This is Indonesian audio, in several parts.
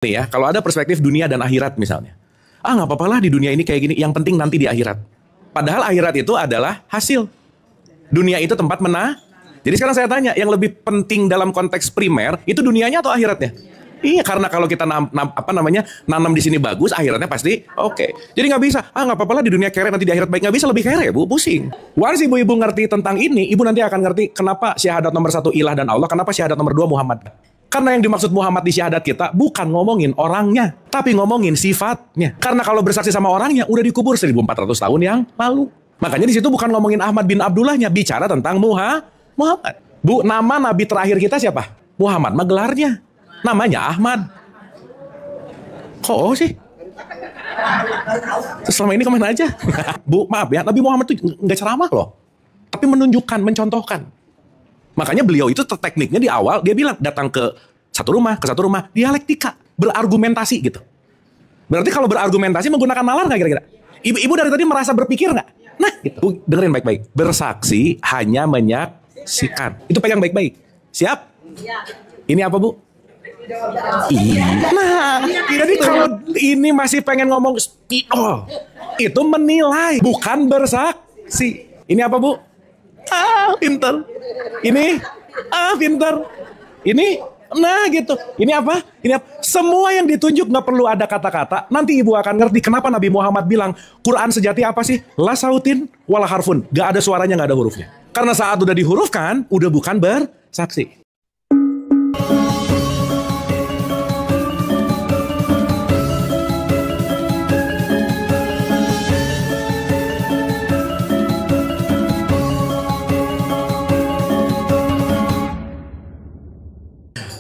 Nih ya, kalau ada perspektif dunia dan akhirat misalnya. Nggak apa-apa lah di dunia ini kayak gini, yang penting nanti di akhirat. Padahal akhirat itu adalah hasil. Dunia itu tempat Jadi sekarang saya tanya, yang lebih penting dalam konteks primer, itu dunianya atau akhiratnya? Iya, karena kalau kita nanam di sini bagus, akhiratnya pasti oke. Jadi nggak bisa, nggak apa-apa lah di dunia kere, nanti di akhirat baik. Nggak bisa lebih kere, Bu, pusing. Once ibu-ibu ngerti tentang ini, ibu nanti akan ngerti kenapa syahadat nomor 1 ilah dan Allah, kenapa syahadat nomor 2 Muhammad. Karena yang dimaksud Muhammad di syahadat kita bukan ngomongin orangnya, tapi ngomongin sifatnya. Karena kalau bersaksi sama orangnya udah dikubur 1400 tahun yang lalu. Makanya di situ bukan ngomongin Ahmad bin Abdullahnya, bicara tentang Muhammad. Bu, nama nabi terakhir kita siapa? Muhammad, gelarnya namanya Ahmad. Kok sih? Selama ini kemana aja? Bu, maaf ya, Nabi Muhammad itu nggak ceramah loh, tapi menunjukkan, mencontohkan. Makanya beliau itu tekniknya di awal, dia bilang datang ke satu rumah, dialektika, berargumentasi gitu. Berarti kalau berargumentasi menggunakan nalar nggak kira-kira? Ibu dari tadi merasa berpikir nggak? Nah, gitu. Dengerin baik-baik. Bersaksi hanya menyaksikan. Itu pegang baik-baik. Siap? Ini apa, Bu? Nah, jadi kalau ini masih pengen ngomong spidol, itu menilai, bukan bersaksi. Ini apa, Bu? Pinter. Ini, pinter. Ini, nah gitu. Ini apa? Ini apa? Semua yang ditunjuk nggak perlu ada kata-kata. Nanti ibu akan ngerti kenapa Nabi Muhammad bilang Quran sejati apa sih? La sautin wala harfun. Gak ada suaranya, gak ada hurufnya. Karena saat udah dihurufkan, udah bukan bersaksi.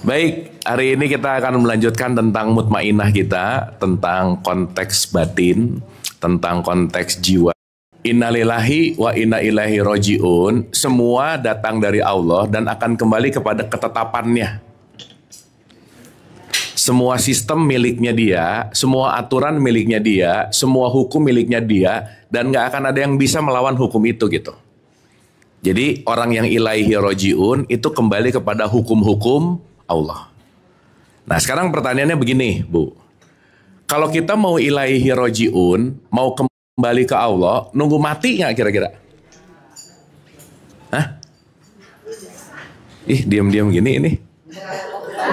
Baik, hari ini kita akan melanjutkan tentang mutmainah kita, tentang konteks batin, tentang konteks jiwa. Innalillahi wa inna ilaihi roji'un, semua datang dari Allah dan akan kembali kepada ketetapannya. Semua sistem miliknya dia, semua aturan miliknya dia, semua hukum miliknya dia, dan gak akan ada yang bisa melawan hukum itu gitu. Jadi orang yang ilaihi roji'un itu kembali kepada hukum-hukum Allah. Nah sekarang pertanyaannya begini, Bu. Kalau kita mau ilaihi roji'un, mau kembali ke Allah, nunggu mati nggak kira-kira? Hah? Diam-diam gini ini.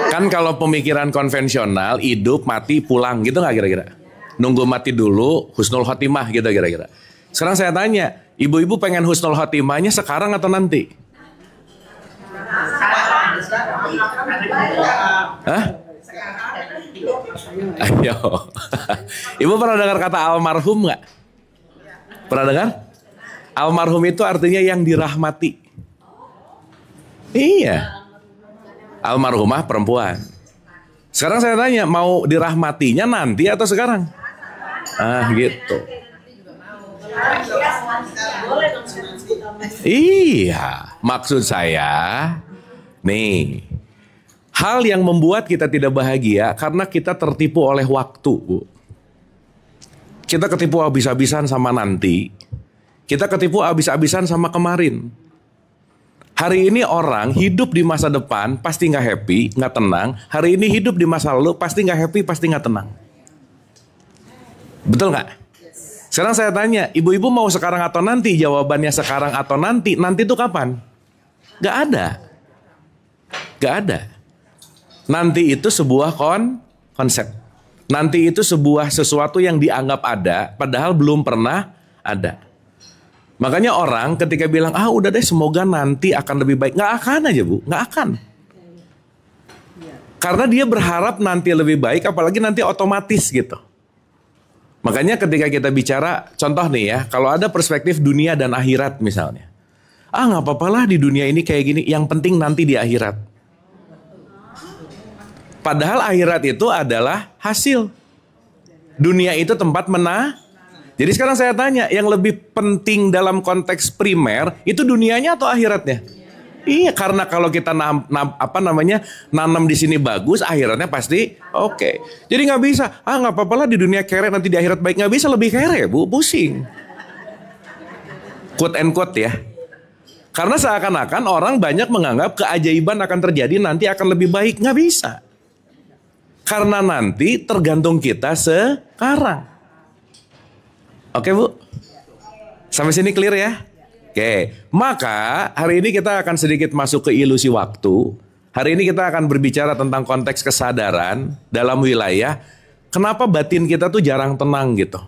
Kan kalau pemikiran konvensional, hidup, mati, pulang gitu nggak kira-kira? Nunggu mati dulu, husnul khotimah gitu kira-kira. Sekarang saya tanya, ibu-ibu pengen husnul khotimahnya sekarang atau nanti? Hah? Ayo. Ibu pernah dengar kata almarhum nggak? Pernah dengar? Almarhum itu artinya yang dirahmati. Iya. Almarhumah perempuan. Sekarang saya tanya, mau dirahmatinya nanti atau sekarang? Gitu. Iya, maksud saya nih, hal yang membuat kita tidak bahagia karena kita tertipu oleh waktu, Bu. Kita ketipu habis-habisan sama nanti. Kita ketipu habis-habisan sama kemarin. Hari ini orang hidup di masa depan pasti nggak happy, nggak tenang. Hari ini hidup di masa lalu pasti nggak happy, pasti nggak tenang. Betul nggak? Sekarang saya tanya, ibu-ibu mau sekarang atau nanti? Jawabannya sekarang atau nanti. Nanti itu kapan? Nggak ada. Gak ada. Nanti itu sebuah konsep. Nanti itu sebuah sesuatu yang dianggap ada, padahal belum pernah ada. Makanya orang ketika bilang, udah deh semoga nanti akan lebih baik. Gak akan aja, Bu, gak akan. Karena dia berharap nanti lebih baik, apalagi nanti otomatis gitu. Makanya ketika kita bicara, contoh nih ya, kalau ada perspektif dunia dan akhirat misalnya. Gak apa-apa lah di dunia ini kayak gini, yang penting nanti di akhirat. Padahal akhirat itu adalah hasil. Dunia itu tempat Jadi sekarang saya tanya, yang lebih penting dalam konteks primer itu dunianya atau akhiratnya? Iya, karena kalau kita nanam di sini bagus, akhiratnya pasti oke. Jadi nggak bisa, nggak apa-apa lah di dunia kere, nanti di akhirat baik. Nggak bisa lebih kere, Bu, pusing. Quote and quote ya. Karena seakan-akan orang banyak menganggap keajaiban akan terjadi nanti akan lebih baik. Nggak bisa. Karena nanti tergantung kita sekarang. Oke Bu? Sampai sini clear ya? Oke, maka hari ini kita akan sedikit masuk ke ilusi waktu. Hari ini kita akan berbicara tentang konteks kesadaran dalam wilayah kenapa batin kita tuh jarang tenang gitu.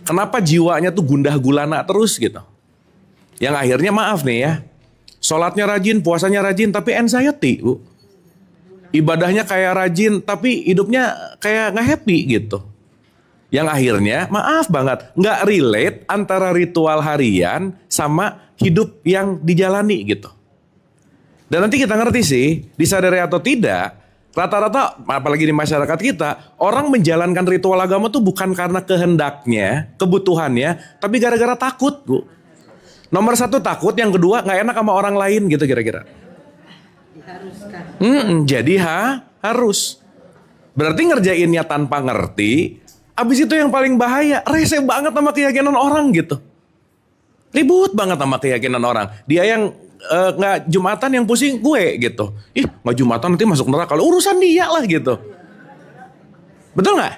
Kenapa jiwanya tuh gundah gulana terus gitu. Yang akhirnya maaf nih ya, sholatnya rajin, puasanya rajin, tapi anxiety Bu. Ibadahnya kayak rajin, tapi hidupnya kayak gak happy gitu. Yang akhirnya, maaf banget, gak relate antara ritual harian sama hidup yang dijalani gitu. Dan nanti kita ngerti sih, disadari atau tidak, rata-rata apalagi di masyarakat kita, orang menjalankan ritual agama tuh bukan karena kehendaknya, kebutuhannya, tapi gara-gara takut Bu. Nomor satu takut, yang kedua gak enak sama orang lain gitu kira-kira. Jadi harus. Berarti ngerjainnya tanpa ngerti. Abis itu yang paling bahaya, rese banget sama keyakinan orang gitu. Ribut banget sama keyakinan orang. Dia yang nggak Jumatan yang pusing gue gitu. Ih nggak Jumatan nanti masuk neraka. Kalau urusan dia lah gitu. Betul nggak?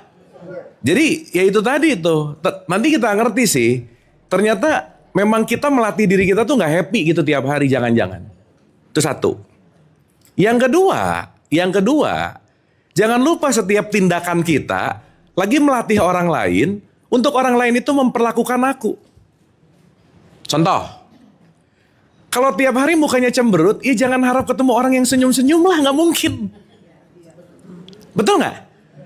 Jadi ya itu tadi tuh. Nanti kita ngerti sih. Ternyata memang kita melatih diri kita tuh nggak happy gitu tiap hari, jangan-jangan. Itu satu. Yang kedua, jangan lupa setiap tindakan kita lagi melatih orang lain untuk orang lain itu memperlakukan aku. Contoh, kalau tiap hari mukanya cemberut, ya jangan harap ketemu orang yang senyum-senyum lah, nggak mungkin. Betul nggak?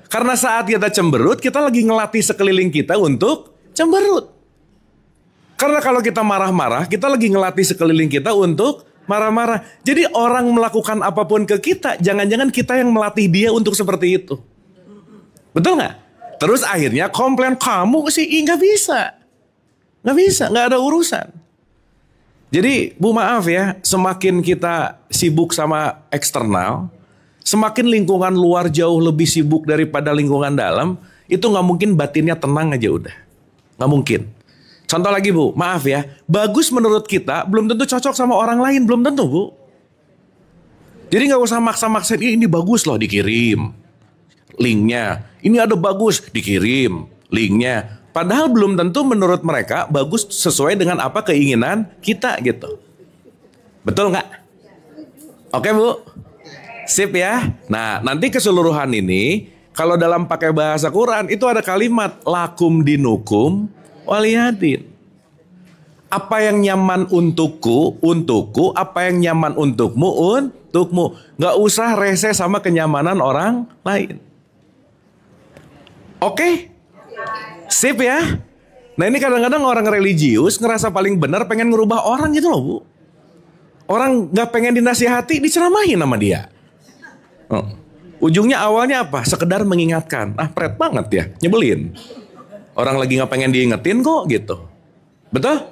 Karena saat kita cemberut, kita lagi ngelatih sekeliling kita untuk cemberut. Karena kalau kita marah-marah, kita lagi ngelatih sekeliling kita untuk marah-marah. Jadi orang melakukan apapun ke kita, jangan-jangan kita yang melatih dia untuk seperti itu. Betul nggak? Terus akhirnya komplain, kamu sih nggak bisa. Nggak bisa, nggak ada urusan. Jadi Bu maaf ya, semakin kita sibuk sama eksternal, semakin lingkungan luar jauh lebih sibuk daripada lingkungan dalam, itu nggak mungkin batinnya tenang aja udah. Nggak mungkin. Contoh lagi Bu, maaf ya, bagus menurut kita belum tentu cocok sama orang lain, belum tentu Bu. Jadi gak usah maksa-maksain, ini bagus loh dikirim linknya, ini ada bagus dikirim linknya. Padahal belum tentu menurut mereka bagus sesuai dengan apa keinginan kita gitu. Betul gak? Oke Bu? Sip ya. Nah nanti keseluruhan ini, kalau dalam pakai bahasa Quran itu ada kalimat lakum dinukum waliyadin. Apa yang nyaman untukku, apa yang nyaman untukmu, Gak usah rese sama kenyamanan orang lain. Oke? Sip ya? Nah ini kadang-kadang orang religius ngerasa paling benar pengen ngerubah orang gitu loh Bu. Orang gak pengen dinasihati, diceramahin sama dia. Ujungnya awalnya apa? Sekedar mengingatkan. Pret banget ya, nyebelin. Orang lagi gak pengen diingetin kok gitu. Betul?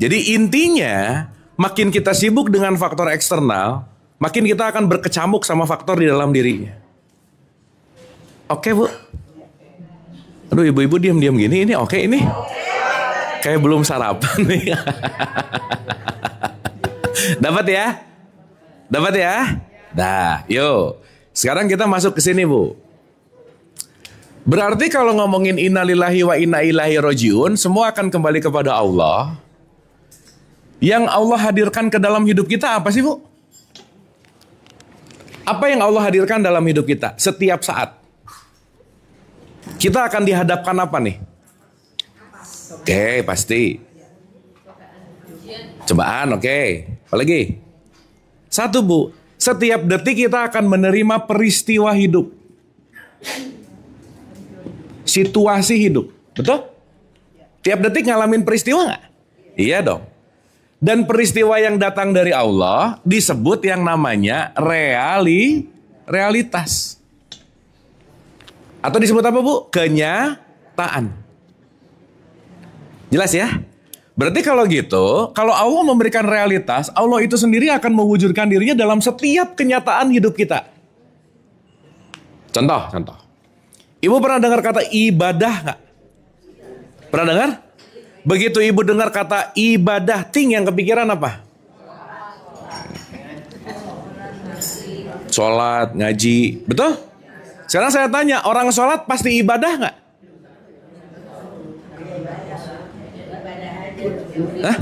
Jadi intinya makin kita sibuk dengan faktor eksternal, makin kita akan berkecamuk sama faktor di dalam dirinya. Oke Bu? Aduh ibu-ibu diam-diam gini, ini oke ini? Kayak belum sarapan nih. Dapat ya? Dapat ya? Dah, yuk. Sekarang kita masuk ke sini Bu. Berarti kalau ngomongin innalillahi wa inna ilaihi rajiun, semua akan kembali kepada Allah. Yang Allah hadirkan ke dalam hidup kita apa sih Bu? Apa yang Allah hadirkan dalam hidup kita setiap saat? Kita akan dihadapkan apa nih? Oke, pasti. Cobaan, oke. Apa lagi? Satu Bu, setiap detik kita akan menerima peristiwa hidup. Situasi hidup, betul? Tiap detik ngalamin peristiwa nggak? Iya dong. Dan peristiwa yang datang dari Allah disebut yang namanya realitas. Atau disebut apa Bu? Kenyataan. Jelas ya? Berarti kalau gitu, kalau Allah memberikan realitas, Allah itu sendiri akan mewujudkan dirinya dalam setiap kenyataan hidup kita. Contoh. Ibu pernah dengar kata ibadah nggak? Pernah dengar? Begitu ibu dengar kata ibadah, yang kepikiran apa? Sholat, ngaji, betul? Sekarang saya tanya, orang sholat pasti ibadah nggak? Hah?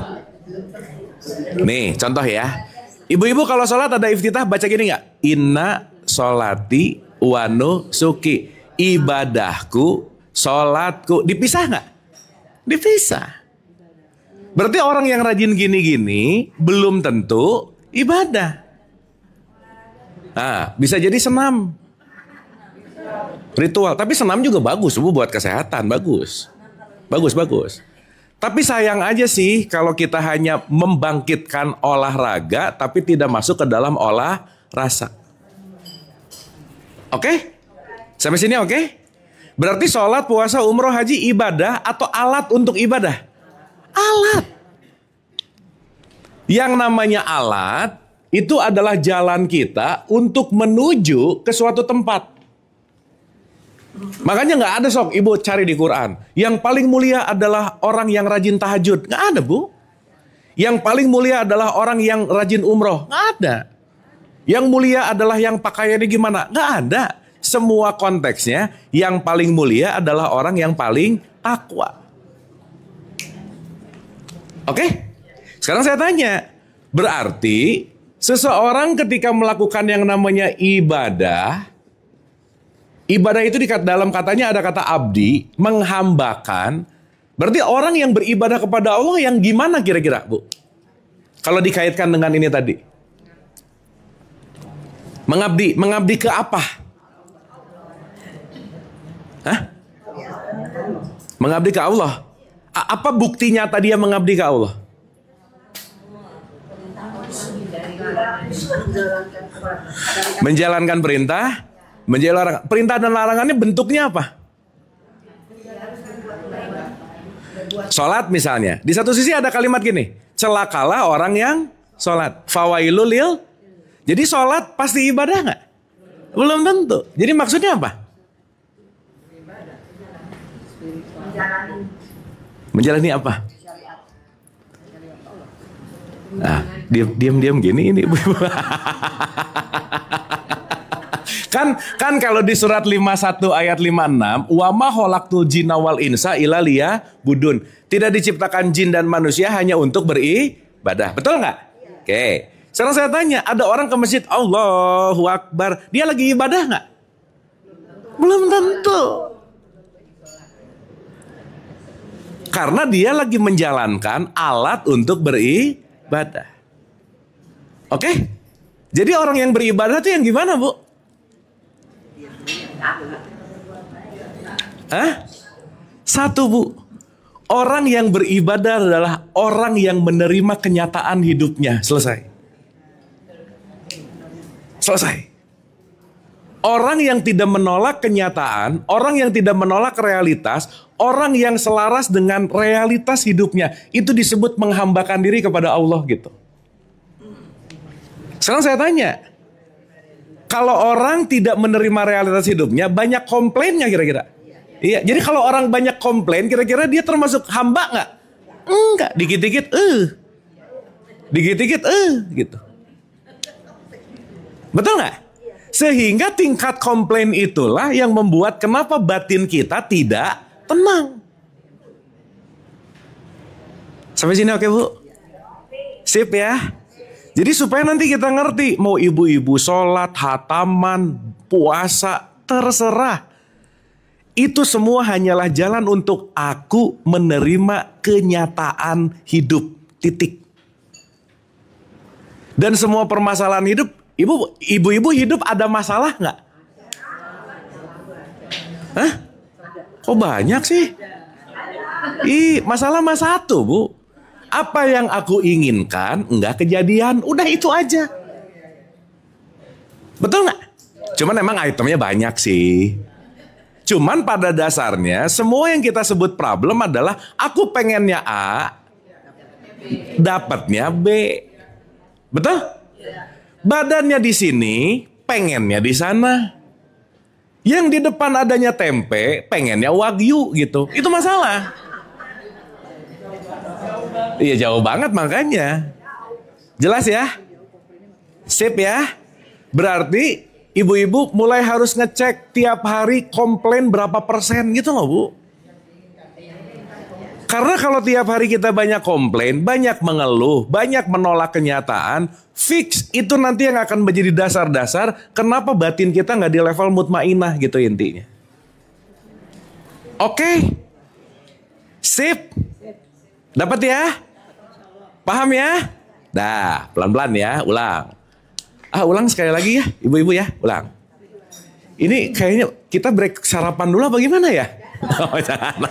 Nih contoh ya. Ibu-ibu kalau sholat ada iftitah baca gini nggak? Inna sholati wa nusuki. Ibadahku, sholatku. Dipisah nggak? Dipisah. Berarti orang yang rajin gini-gini belum tentu ibadah. Nah, bisa jadi senam. Ritual. Tapi senam juga bagus, Bu, buat kesehatan. Bagus. Bagus. Tapi sayang aja sih kalau kita hanya membangkitkan olahraga tapi tidak masuk ke dalam olah rasa. Oke? Sampai sini oke? Berarti sholat, puasa, umroh, haji ibadah atau alat untuk ibadah? Alat. Yang namanya alat itu adalah jalan kita untuk menuju ke suatu tempat. Makanya nggak ada sok ibu cari di Quran. Yang paling mulia adalah orang yang rajin tahajud. Nggak ada, Bu. Yang paling mulia adalah orang yang rajin umroh. Nggak ada. Yang mulia adalah yang pakaiannya gimana. Nggak ada. Semua konteksnya yang paling mulia adalah orang yang paling takwa. Oke? Sekarang saya tanya. Berarti seseorang ketika melakukan yang namanya ibadah, ibadah itu dalam katanya ada kata abdi, menghambakan. Berarti orang yang beribadah kepada Allah yang gimana kira-kira, Bu? Kalau dikaitkan dengan ini tadi. Mengabdi ke apa? Hah? Mengabdi ke Allah. Apa bukti nyata dia mengabdi ke Allah? Menjalankan perintah. Menjalankan perintah dan larangannya bentuknya apa? Sholat misalnya. Di satu sisi ada kalimat gini, celakalah orang yang sholat. Fawailul lil. Jadi sholat pasti ibadah nggak? Belum tentu. Jadi maksudnya apa? Menjalani apa? Nah, diam gini ini. Kan kalau di surat 51 ayat 56, wa ma khalaqtul jinna wal insa illa liya'budun. Tidak diciptakan jin dan manusia hanya untuk beribadah. Betul nggak? Oke. Sekarang saya tanya, ada orang ke masjid, Allahu Akbar, dia lagi ibadah nggak? Belum tentu. Karena dia lagi menjalankan alat untuk beribadah. Oke? Jadi orang yang beribadah itu yang gimana, Bu? Hah? Satu, Bu. Orang yang beribadah adalah orang yang menerima kenyataan hidupnya. Selesai. Orang yang tidak menolak kenyataan, orang yang tidak menolak realitas, orang yang selaras dengan realitas hidupnya, itu disebut menghambakan diri kepada Allah gitu. Sekarang saya tanya, kalau orang tidak menerima realitas hidupnya, banyak komplainnya kira-kira. Iya, jadi kalau orang banyak komplain, kira-kira dia termasuk hamba nggak? Enggak, dikit-dikit, dikit-dikit, gitu. Betul nggak? Sehingga tingkat komplain itulah yang membuat kenapa batin kita tidak tenang. Sampai sini oke, Bu? Sip ya? Jadi supaya nanti kita ngerti, mau ibu-ibu sholat, hataman, puasa, terserah. Itu semua hanyalah jalan untuk aku menerima kenyataan hidup. Titik. Dan semua permasalahan hidup, ibu-ibu hidup ada masalah nggak? Hah? Kok banyak sih? Masalah mah satu, Bu. Apa yang aku inginkan nggak kejadian, udah itu aja. Betul nggak? Cuman emang itemnya banyak sih. Cuman pada dasarnya semua yang kita sebut problem adalah aku pengennya A, dapatnya B. Betul? Badannya di sini, pengennya di sana. Yang di depan adanya tempe, pengennya wagyu gitu. Itu masalah. Iya jauh banget makanya. Jelas ya? Sip ya? Berarti ibu-ibu mulai harus ngecek tiap hari komplain berapa persen gitu loh Bu. Karena kalau tiap hari kita banyak komplain, banyak mengeluh, banyak menolak kenyataan, fix itu nanti yang akan menjadi dasar-dasar kenapa batin kita nggak di level mutmainah gitu intinya. Oke? Sip? Dapat ya? Paham ya? Dah, pelan-pelan ya, ulang. Ulang sekali lagi ya, ibu-ibu ya, ulang. Ini kayaknya kita break sarapan dulu apa gimana ya? Oh, jangan.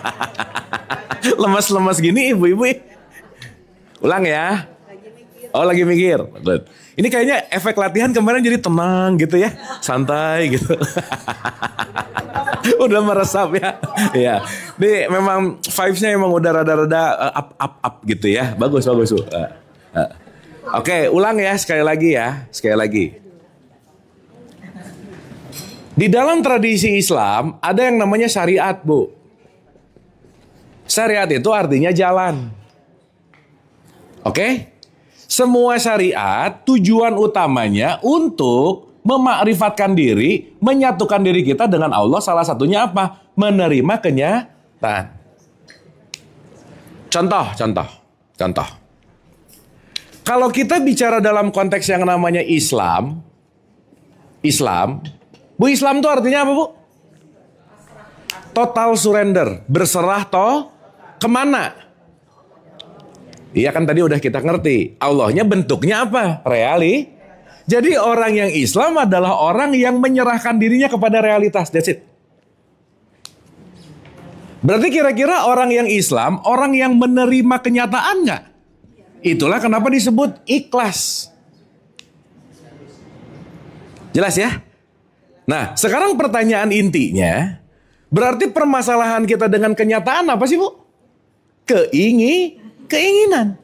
Lemas-lemas gini ibu-ibu. Ulang ya. Oh, lagi mikir. Ini kayaknya efek latihan kemarin jadi tenang gitu ya. Santai gitu. Udah meresap ya. Ya. Nih memang vibes-nya emang udah rada-rada up gitu ya. Bagus. Oke, ulang ya sekali lagi ya. Sekali lagi. Di dalam tradisi Islam ada yang namanya syariat, Bu. Syariat itu artinya jalan. Oke? Semua syariat tujuan utamanya untuk memakrifatkan diri, menyatukan diri kita dengan Allah. Salah satunya apa? Menerima kenyataan. Contoh. Kalau kita bicara dalam konteks yang namanya Islam, Bu, Islam itu artinya apa, Bu? Total surrender, berserah kemana? Iya kan tadi udah kita ngerti. Allahnya bentuknya apa? Jadi orang yang Islam adalah orang yang menyerahkan dirinya kepada realitas. That's it. Berarti kira-kira orang yang Islam, orang yang menerima kenyataan nggak? Itulah kenapa disebut ikhlas. Jelas ya? Nah, sekarang pertanyaan intinya, berarti permasalahan kita dengan kenyataan apa sih, Bu? Keinginan.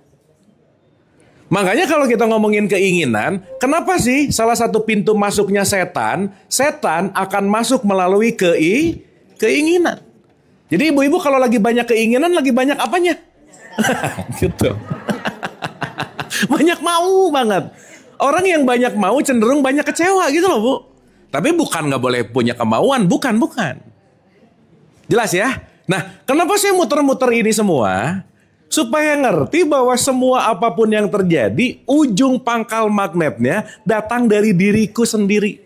Makanya kalau kita ngomongin keinginan, kenapa sih salah satu pintu masuknya setan akan masuk melalui keinginan. Jadi ibu-ibu kalau lagi banyak keinginan, lagi banyak apanya? Gitu. Banyak mau banget. Orang yang banyak mau cenderung banyak kecewa gitu loh, Bu. Tapi bukan nggak boleh punya kemauan, bukan. Jelas ya? Nah, kenapa saya muter-muter ini semua? Supaya ngerti bahwa semua apapun yang terjadi, ujung pangkal magnetnya datang dari diriku sendiri.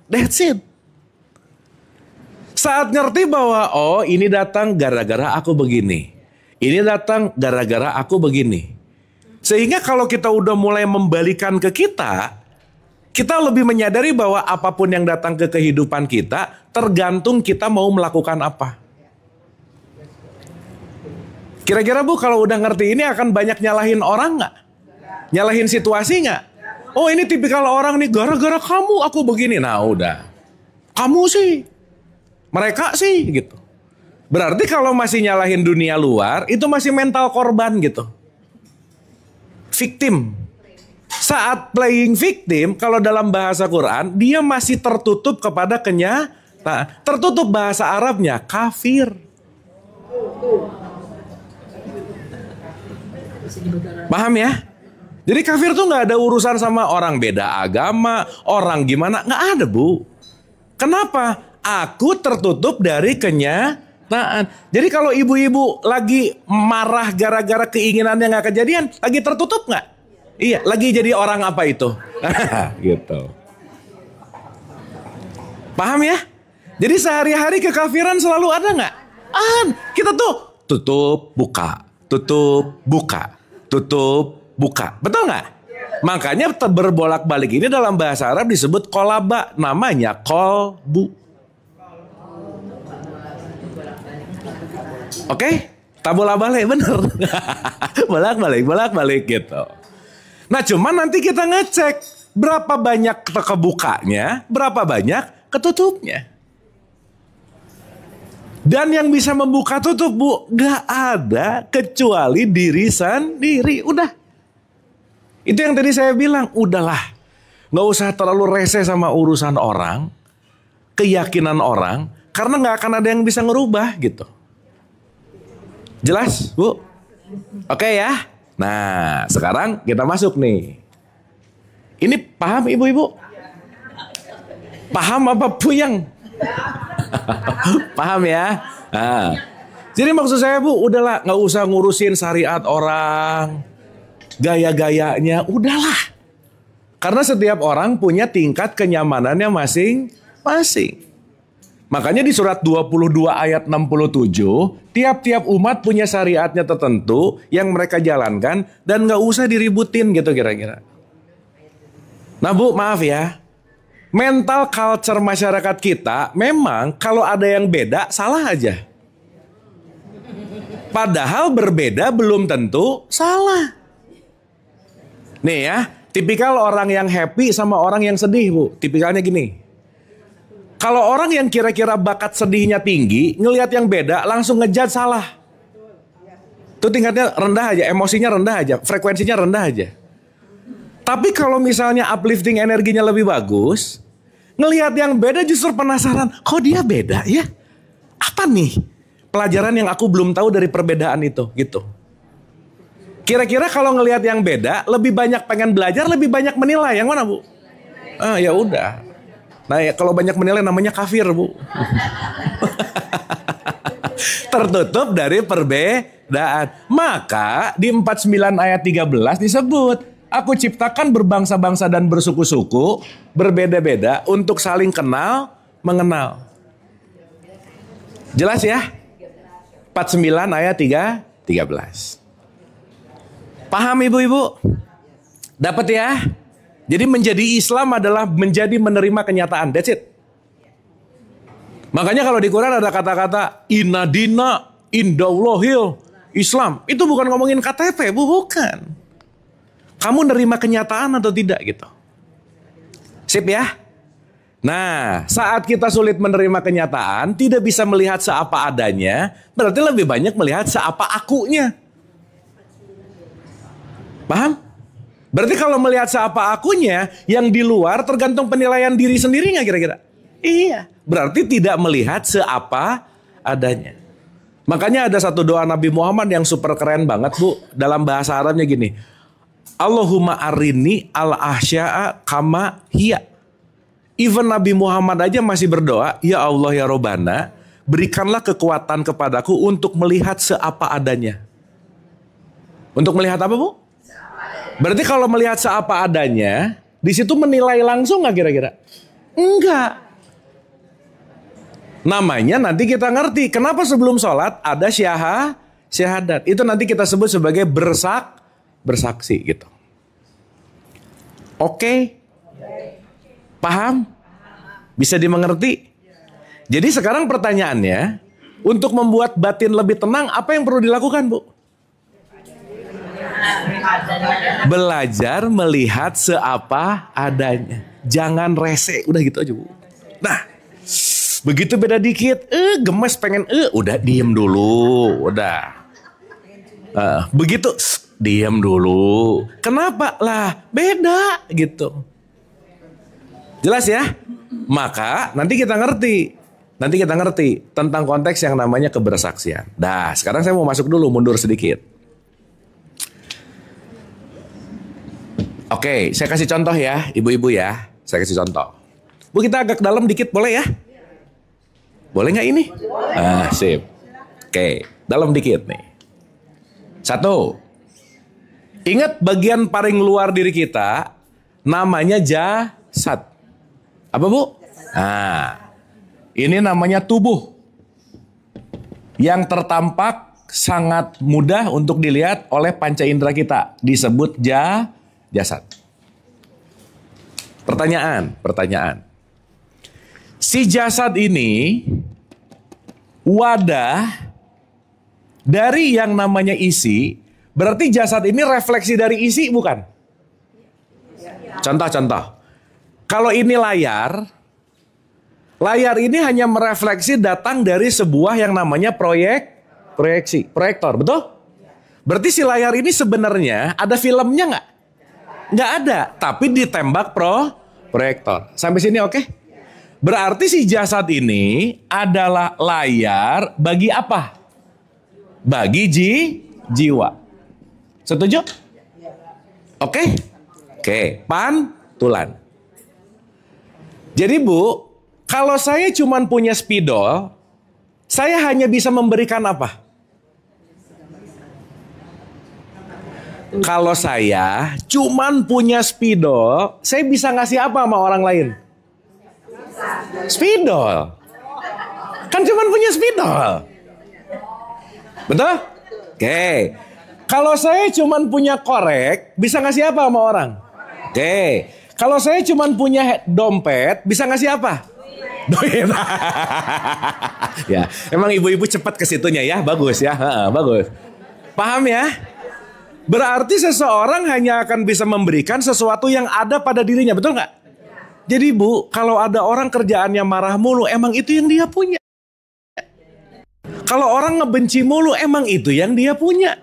That's it. Saat ngerti bahwa, oh ini datang gara-gara aku begini. Ini datang gara-gara aku begini. Sehingga kalau kita udah mulai membalikan ke kita lebih menyadari bahwa apapun yang datang ke kehidupan kita, tergantung kita mau melakukan apa. Kira-kira Bu, kalau udah ngerti ini akan banyak nyalahin orang nggak? Nyalahin situasi nggak? Oh ini tipikal orang nih, gara-gara kamu aku begini. Nah udah, kamu sih, mereka sih gitu. Berarti kalau masih nyalahin dunia luar, itu masih mental korban gitu. Victim. Saat playing victim, kalau dalam bahasa Quran, dia masih tertutup kepada kenyataan. Tertutup bahasa Arabnya, kafir. Paham ya? Jadi kafir tuh nggak ada urusan sama orang beda agama, orang gimana, nggak ada, Bu. Kenapa? Aku tertutup dari kenyataan. Jadi kalau ibu-ibu lagi marah gara-gara keinginannya nggak kejadian, lagi tertutup nggak? Iya, lagi jadi orang apa itu? Gitu. Paham ya? Jadi sehari-hari kekafiran selalu ada nggak? Kita tuh tutup, buka, tutup, buka, tutup, buka. Betul nggak? Makanya berbolak-balik ini dalam bahasa Arab disebut kolaba. Namanya kolbu. Oke? Tabola balik, bener. Bolak-balik gitu. Nah cuman nanti kita ngecek berapa banyak kebukanya, berapa banyak ketutupnya. Dan yang bisa membuka tutup, Bu, gak ada kecuali diri sendiri. Udah. Itu yang tadi saya bilang, udahlah. Gak usah terlalu rese sama urusan orang, keyakinan orang, karena gak akan ada yang bisa ngerubah gitu. Jelas, Bu? Oke ya? Nah, sekarang kita masuk nih. Ini paham ibu-ibu? Paham apa puyeng? Paham ya? Nah, jadi maksud saya Bu, udahlah nggak usah ngurusin syariat orang, gaya-gayanya, udahlah. Karena setiap orang punya tingkat kenyamanannya masing-masing. Makanya di surat 22 ayat 67, tiap-tiap umat punya syariatnya tertentu yang mereka jalankan dan nggak usah diributin gitu kira-kira. Nah Bu, maaf ya. Mental culture masyarakat kita memang kalau ada yang beda salah aja. Padahal berbeda belum tentu salah. Nih ya, tipikal orang yang happy sama orang yang sedih Bu. Tipikalnya gini. Kalau orang yang kira-kira bakat sedihnya tinggi, ngelihat yang beda langsung ngejudge salah. Itu tingkatnya rendah aja, emosinya rendah aja, frekuensinya rendah aja. Tapi kalau misalnya uplifting energinya lebih bagus, ngelihat yang beda justru penasaran, kok dia beda ya? Apa nih pelajaran yang aku belum tahu dari perbedaan itu gitu. Kira-kira kalau ngelihat yang beda, lebih banyak pengen belajar, lebih banyak menilai. Yang mana Bu? Ya udah. Nah ya, kalau banyak menilai namanya kafir Bu. Tertutup dari perbedaan. Maka di 49 ayat 13 disebut, aku ciptakan berbangsa-bangsa dan bersuku-suku, berbeda-beda untuk saling kenal, mengenal. Jelas ya? 49 ayat 13. Paham ibu-ibu? Dapat ya? Jadi menjadi Islam adalah menjadi menerima kenyataan. That's it. Makanya kalau di Quran ada kata-kata inna dina indallahil Islam. Itu bukan ngomongin KTP, Bu, bukan. Kamu nerima kenyataan atau tidak gitu. Sip ya? Nah, saat kita sulit menerima kenyataan, tidak bisa melihat seapa adanya, berarti lebih banyak melihat seapa akunya. Paham? Berarti kalau melihat seapa akunya, yang di luar tergantung penilaian diri sendiri nggak kira-kira? Iya. Berarti tidak melihat seapa adanya. Makanya ada satu doa Nabi Muhammad yang super keren banget Bu. Dalam bahasa Arabnya gini. Allahumma arini al-ahsya'a kama hiya. Even Nabi Muhammad aja masih berdoa, ya Allah ya Robbana, berikanlah kekuatan kepadaku untuk melihat seapa adanya. Untuk melihat apa Bu? Berarti kalau melihat seapa adanya, di situ menilai langsung nggak kira-kira? Enggak. Namanya nanti kita ngerti kenapa sebelum sholat ada syahadat. Itu nanti kita sebut sebagai bersaksi gitu. Oke? Paham? Bisa dimengerti? Jadi sekarang pertanyaannya, untuk membuat batin lebih tenang, apa yang perlu dilakukan Bu? Belajar melihat seapa adanya. Jangan rese, udah gitu aja Bu. Nah, begitu beda dikit, gemes pengen, udah diem dulu, udah. Begitu, diem dulu. Kenapa? Lah, beda gitu. Jelas ya? Maka nanti kita ngerti. Nanti kita ngerti tentang konteks yang namanya kebersaksian. Nah, sekarang saya mau masuk dulu, mundur sedikit. Oke, saya kasih contoh ya, ibu-ibu ya. Saya kasih contoh. Bu, kita agak dalam dikit boleh ya? Boleh nggak ini? Sip. Oke, dalam dikit nih. 1. Ingat bagian paling luar diri kita, namanya jasad. Apa Bu? Nah, ini namanya tubuh. Yang tertampak sangat mudah untuk dilihat oleh panca indera kita. Disebut jasad. Pertanyaan. Si jasad ini wadah dari yang namanya isi. Berarti jasad ini refleksi dari isi bukan? Contoh. Kalau ini layar ini hanya merefleksi datang dari sebuah yang namanya proyektor, betul? Berarti si layar ini sebenarnya ada filmnya nggak? Nggak ada, tapi ditembak proyektor. Sampai sini oke? Berarti si jasad ini adalah layar bagi apa? Bagi jiwa. Setuju? Oke? Oke, pantulan. Jadi Bu, kalau saya cuma punya spidol, saya hanya bisa memberikan apa? Kalau saya cuman punya spidol, saya bisa ngasih apa sama orang lain? Spidol. Kan cuman punya spidol. Betul? Oke. Kalau saya cuman punya korek, bisa ngasih apa sama orang? Oke. Kalau saya cuman punya dompet, bisa ngasih apa? Duit. Ya, emang ibu-ibu cepat ke situnya ya. Bagus ya. Bagus. Paham ya? Berarti seseorang hanya akan bisa memberikan sesuatu yang ada pada dirinya, betul nggak? Jadi Bu, kalau ada orang kerjaannya marah mulu, emang itu yang dia punya. Kalau orang ngebenci mulu, emang itu yang dia punya.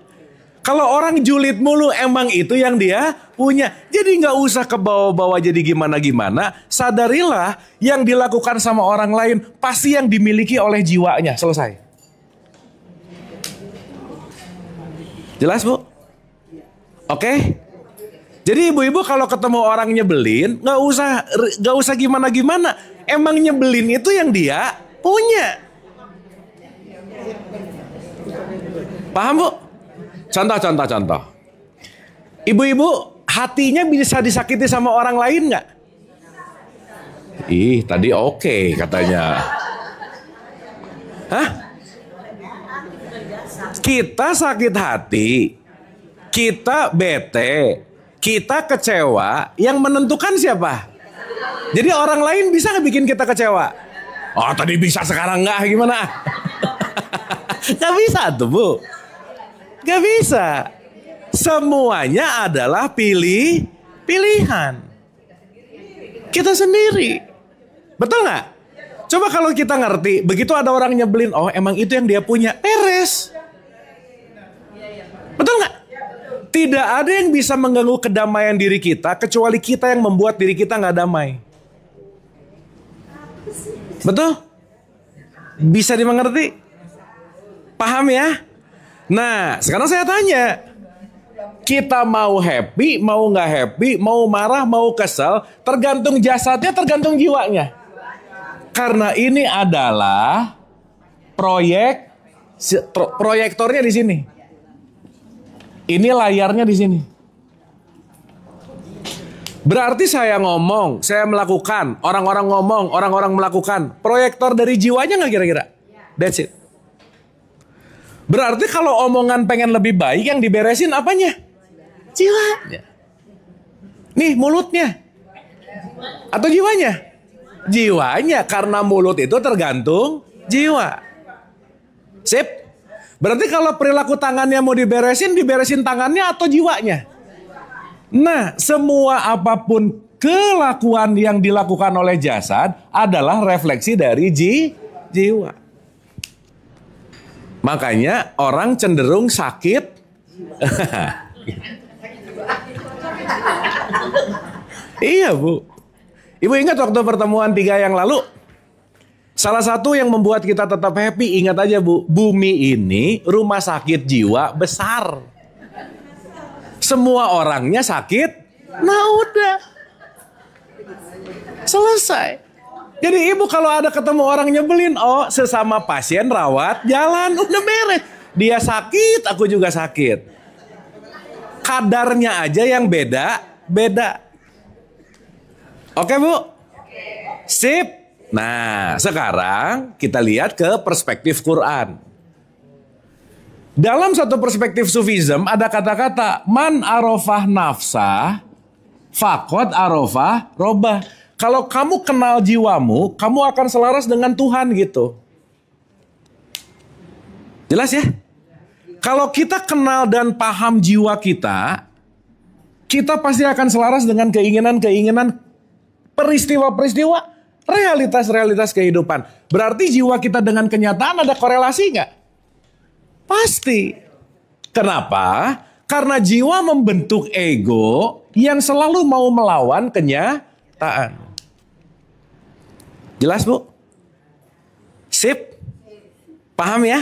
Kalau orang julid mulu, emang itu yang dia punya. Jadi nggak usah kebawa-bawa jadi gimana-gimana. Sadarilah yang dilakukan sama orang lain, pasti yang dimiliki oleh jiwanya. Selesai. Jelas Bu? Oke, jadi ibu-ibu kalau ketemu orang nyebelin, nggak usah gimana-gimana. Emang nyebelin itu yang dia punya. Paham Bu? Contoh. Ibu-ibu hatinya bisa disakiti sama orang lain nggak? Ih, tadi oke katanya. Hah? Kita sakit hati. Kita bete, kita kecewa, yang menentukan siapa? Jadi orang lain bisa nggak bikin kita kecewa? Oh tadi bisa sekarang nggak gimana? Nggak bisa tuh Bu, nggak bisa. Semuanya adalah pilihan kita sendiri, betul nggak? Coba kalau kita ngerti, begitu ada orang nyebelin, oh emang itu yang dia punya, beres, betul nggak? Tidak ada yang bisa mengganggu kedamaian diri kita kecuali kita yang membuat diri kita nggak damai. Betul? Bisa dimengerti? Paham ya? Nah, sekarang saya tanya. Kita mau happy, mau nggak happy, mau marah, mau kesel, tergantung jasadnya, tergantung jiwanya. Karena ini adalah proyektornya di sini. Ini layarnya di sini. Berarti saya ngomong, saya melakukan, orang-orang ngomong, orang-orang melakukan. Proyektor dari jiwanya nggak kira-kira? That's it. Berarti kalau omongan pengen lebih baik, yang diberesin apanya? Jiwanya. Nih mulutnya. Atau jiwanya? Jiwanya, karena mulut itu tergantung jiwa. Sip. Berarti kalau perilaku tangannya mau diberesin tangannya atau jiwanya? Nah, semua apapun kelakuan yang dilakukan oleh jasad adalah refleksi dari jiwa. Makanya orang cenderung sakit. Iya Bu. Ibu ingat waktu pertemuan 3 yang lalu? Salah satu yang membuat kita tetap happy, ingat aja Bu, bumi ini rumah sakit jiwa besar. Semua orangnya sakit, nah udah. Selesai. Jadi ibu kalau ada ketemu orang nyebelin, oh sesama pasien rawat jalan, udah beres. Dia sakit, aku juga sakit. Kadarnya aja yang beda. Oke Bu? Sip. Nah, sekarang kita lihat ke perspektif Quran. Dalam satu perspektif Sufism ada kata-kata man arafah nafsah faqad arafah robbah. Kalau kamu kenal jiwamu, kamu akan selaras dengan Tuhan gitu. Jelas ya? Kalau kita kenal dan paham jiwa kita, kita pasti akan selaras dengan keinginan-keinginan, peristiwa-peristiwa, realitas-realitas kehidupan. Berarti jiwa kita dengan kenyataan ada korelasi nggak? Pasti. Kenapa? Karena jiwa membentuk ego yang selalu mau melawan kenyataan. Jelas Bu? Sip? Paham ya?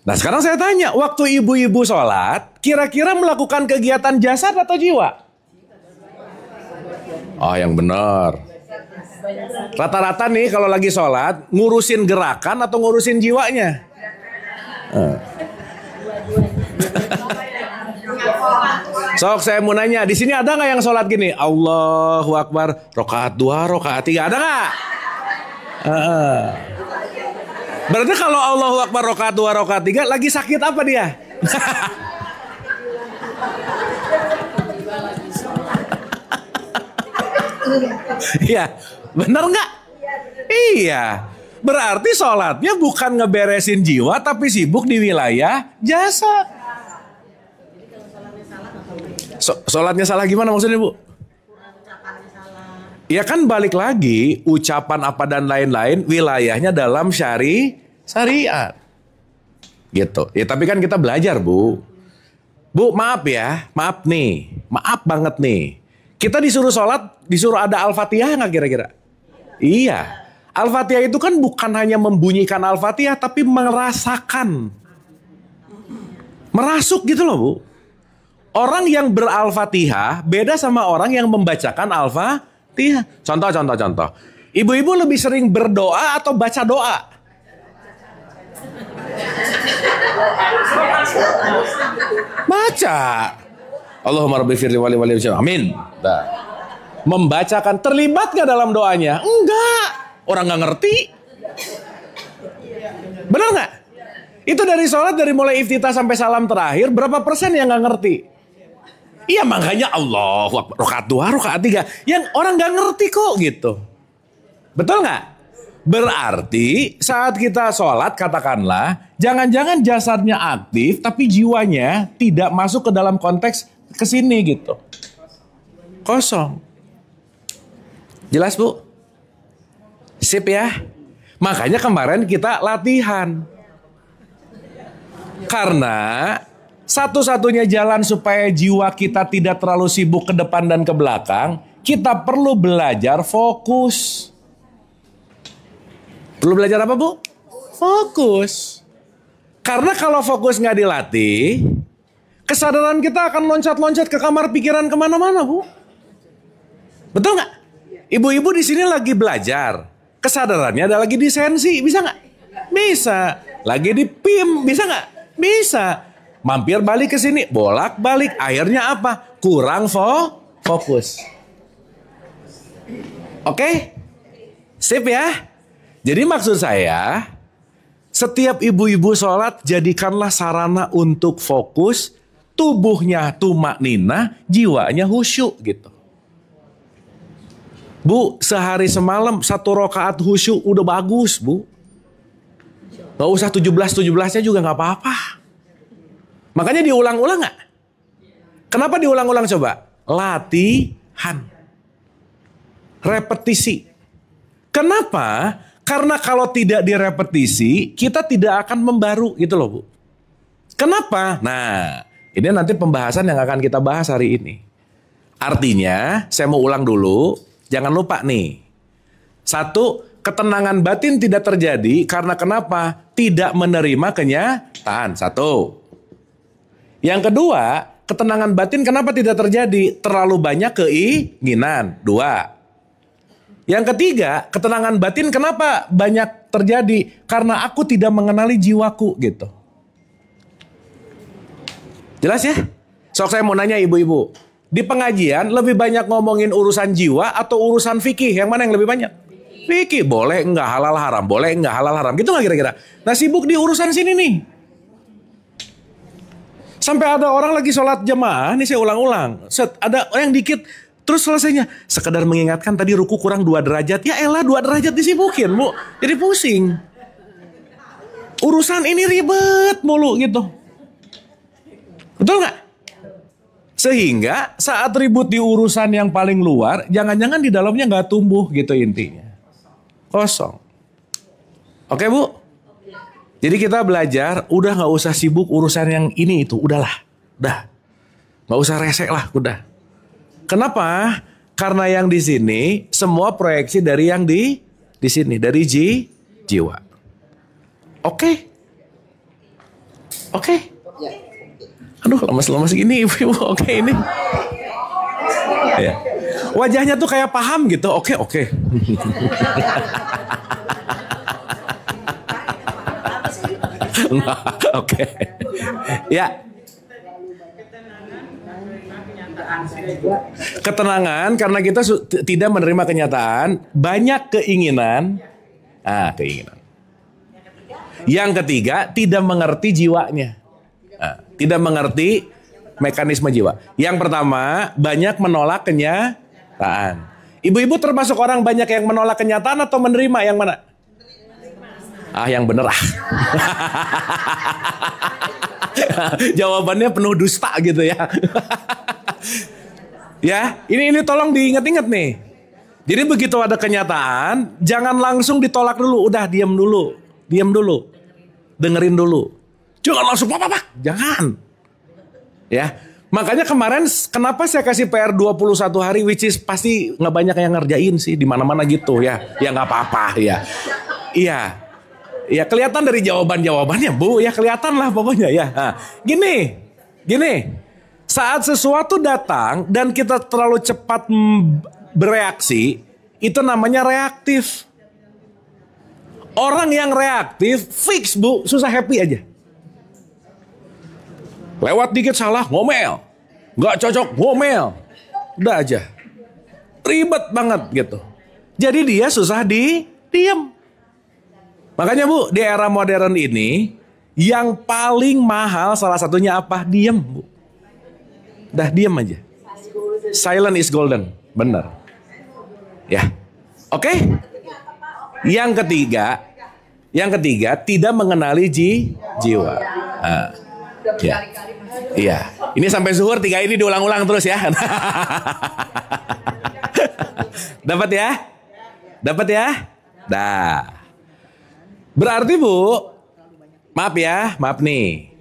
Nah sekarang saya tanya, waktu ibu-ibu sholat, kira-kira melakukan kegiatan jasad atau jiwa? Oh yang benar. Rata-rata nih kalau lagi sholat, ngurusin gerakan atau ngurusin jiwanya? Sok saya mau nanya, di sini ada nggak yang sholat gini? Allahu Akbar, rokaat 2, rokaat 3, ada nggak? Berarti kalau Allahu Akbar rokaat 2, rokaat 3, lagi sakit apa dia? Iya, benar nggak? Iya, berarti sholatnya bukan ngeberesin jiwa, tapi sibuk di wilayah jasad. Sholatnya salah gimana maksudnya, Bu? Ya kan balik lagi, ucapan apa dan lain-lain, wilayahnya dalam syariat. Gitu. Ya tapi kan kita belajar, Bu. Bu, maaf ya, maaf nih, maaf banget nih. Kita disuruh sholat, disuruh ada Al-Fatihah nggak kira-kira? Iya. Al-Fatihah itu kan bukan hanya membunyikan Al-Fatihah, tapi merasakan. Merasuk gitu loh, Bu. Orang yang ber-Al-Fatihah beda sama orang yang membacakan Al-Fatihah. Contoh. Ibu-ibu lebih sering berdoa atau baca doa? Baca. Allahumma rabbi firli wali amin. Nah. Membacakan, terlibat gak dalam doanya? Enggak. Orang gak ngerti. Benar gak? Itu dari sholat, dari mulai iftitah sampai salam terakhir, berapa persen yang gak ngerti? Iya makanya Allah, rokaat 2, rokaat 3. Yang orang gak ngerti kok gitu. Betul gak? Berarti saat kita sholat katakanlah, jangan-jangan jasadnya aktif tapi jiwanya tidak masuk ke dalam konteks kesini gitu. Kosong. Jelas, Bu? Sip ya? Makanya kemarin kita latihan. Karena satu-satunya jalan supaya jiwa kita tidak terlalu sibuk ke depan dan ke belakang, kita perlu belajar fokus. Perlu belajar apa, Bu? Fokus. Karena kalau fokus nggak dilatih, kesadaran kita akan loncat-loncat ke kamar pikiran kemana-mana, Bu. Betul nggak? Ibu-ibu di sini lagi belajar, kesadarannya ada lagi di sensi, bisa nggak? Bisa. Lagi di PIM, bisa nggak? Bisa. Mampir balik ke sini, bolak-balik. Akhirnya apa? Kurang fokus. Oke? Sip ya? Jadi maksud saya, setiap ibu-ibu sholat jadikanlah sarana untuk fokus, tubuhnya tumakninah, jiwanya khusyuk gitu. Bu, sehari semalam 1 rakaat khusyuk udah bagus, Bu. Gak usah 17-17-nya juga gak apa-apa. Makanya diulang-ulang gak? Kenapa diulang-ulang coba? Latihan. Repetisi. Kenapa? Karena kalau tidak direpetisi, kita tidak akan membaru gitu loh, Bu. Kenapa? Nah, ini nanti pembahasan yang akan kita bahas hari ini. Artinya, saya mau ulang dulu, jangan lupa nih. 1, ketenangan batin tidak terjadi karena kenapa? Tidak menerima kenyataan. 1. Yang kedua, ketenangan batin kenapa tidak terjadi? Terlalu banyak keinginan. 2. Yang ketiga, ketenangan batin kenapa banyak terjadi? Karena aku tidak mengenali jiwaku gitu. Jelas ya? Sok saya mau nanya ibu-ibu. Di pengajian lebih banyak ngomongin urusan jiwa atau urusan fikih? Yang mana yang lebih banyak? Fikih. Boleh enggak halal haram? Boleh enggak halal haram? Gitu nggak kira-kira? Nah sibuk di urusan sini nih. Sampai ada orang lagi sholat jemaah, nih saya ulang-ulang. Ada yang dikit, terus selesainya, sekedar mengingatkan tadi ruku kurang 2 derajat. Ya elah 2 derajat disibukin, Bu. Jadi pusing. Urusan ini ribet mulu gitu. Betul nggak? Sehingga saat ribut di urusan yang paling luar, jangan-jangan di dalamnya nggak tumbuh gitu intinya. Kosong. Oke, Bu? Jadi kita belajar, udah nggak usah sibuk urusan yang ini itu. Udahlah. Udah. Nggak usah resek lah, udah. Kenapa? Karena yang di sini semua proyeksi dari yang di sini, dari jiwa. Oke? Oke? Aduh, lemas-lemas gini ibu-ibu. Oke ini. Ya. Wajahnya tuh kayak paham gitu. Oke. Oke. Ya. Ketenangan karena kita tidak menerima kenyataan, banyak keinginan. Keinginan. Yang ketiga, tidak mengerti jiwanya. Tidak mengerti mekanisme jiwa. Yang pertama, banyak menolak kenyataan. Ibu-ibu termasuk orang banyak yang menolak kenyataan atau menerima, yang mana? Yang bener Jawabannya penuh dusta gitu ya. Ya, ini tolong diingat-ingat nih. Jadi begitu ada kenyataan, jangan langsung ditolak dulu. Udah diam dulu. Dengerin dulu. Jangan langsung pak. Jangan. Ya. Makanya kemarin kenapa saya kasih PR 21 hari, which is pasti nggak banyak yang ngerjain sih di mana-mana gitu ya. Ya nggak apa-apa ya. Iya. Ya kelihatan dari jawabannya Bu, ya kelihatan lah pokoknya ya. Gini. Saat sesuatu datang dan kita terlalu cepat bereaksi, itu namanya reaktif. Orang yang reaktif fix Bu, susah happy aja. Lewat dikit salah, ngomel. Gak cocok, ngomel. Udah aja. Ribet banget gitu. Jadi dia susah diem. Makanya Bu, di era modern ini, yang paling mahal salah satunya apa? Diem Bu. Udah diem aja. Silent is golden. Bener. Ya. Oke? Yang ketiga, tidak mengenali jiwa. Ya. Iya. Ini sampai zuhur 3 ini diulang-ulang terus ya. Dapat ya? Dah. Berarti Bu, maaf nih.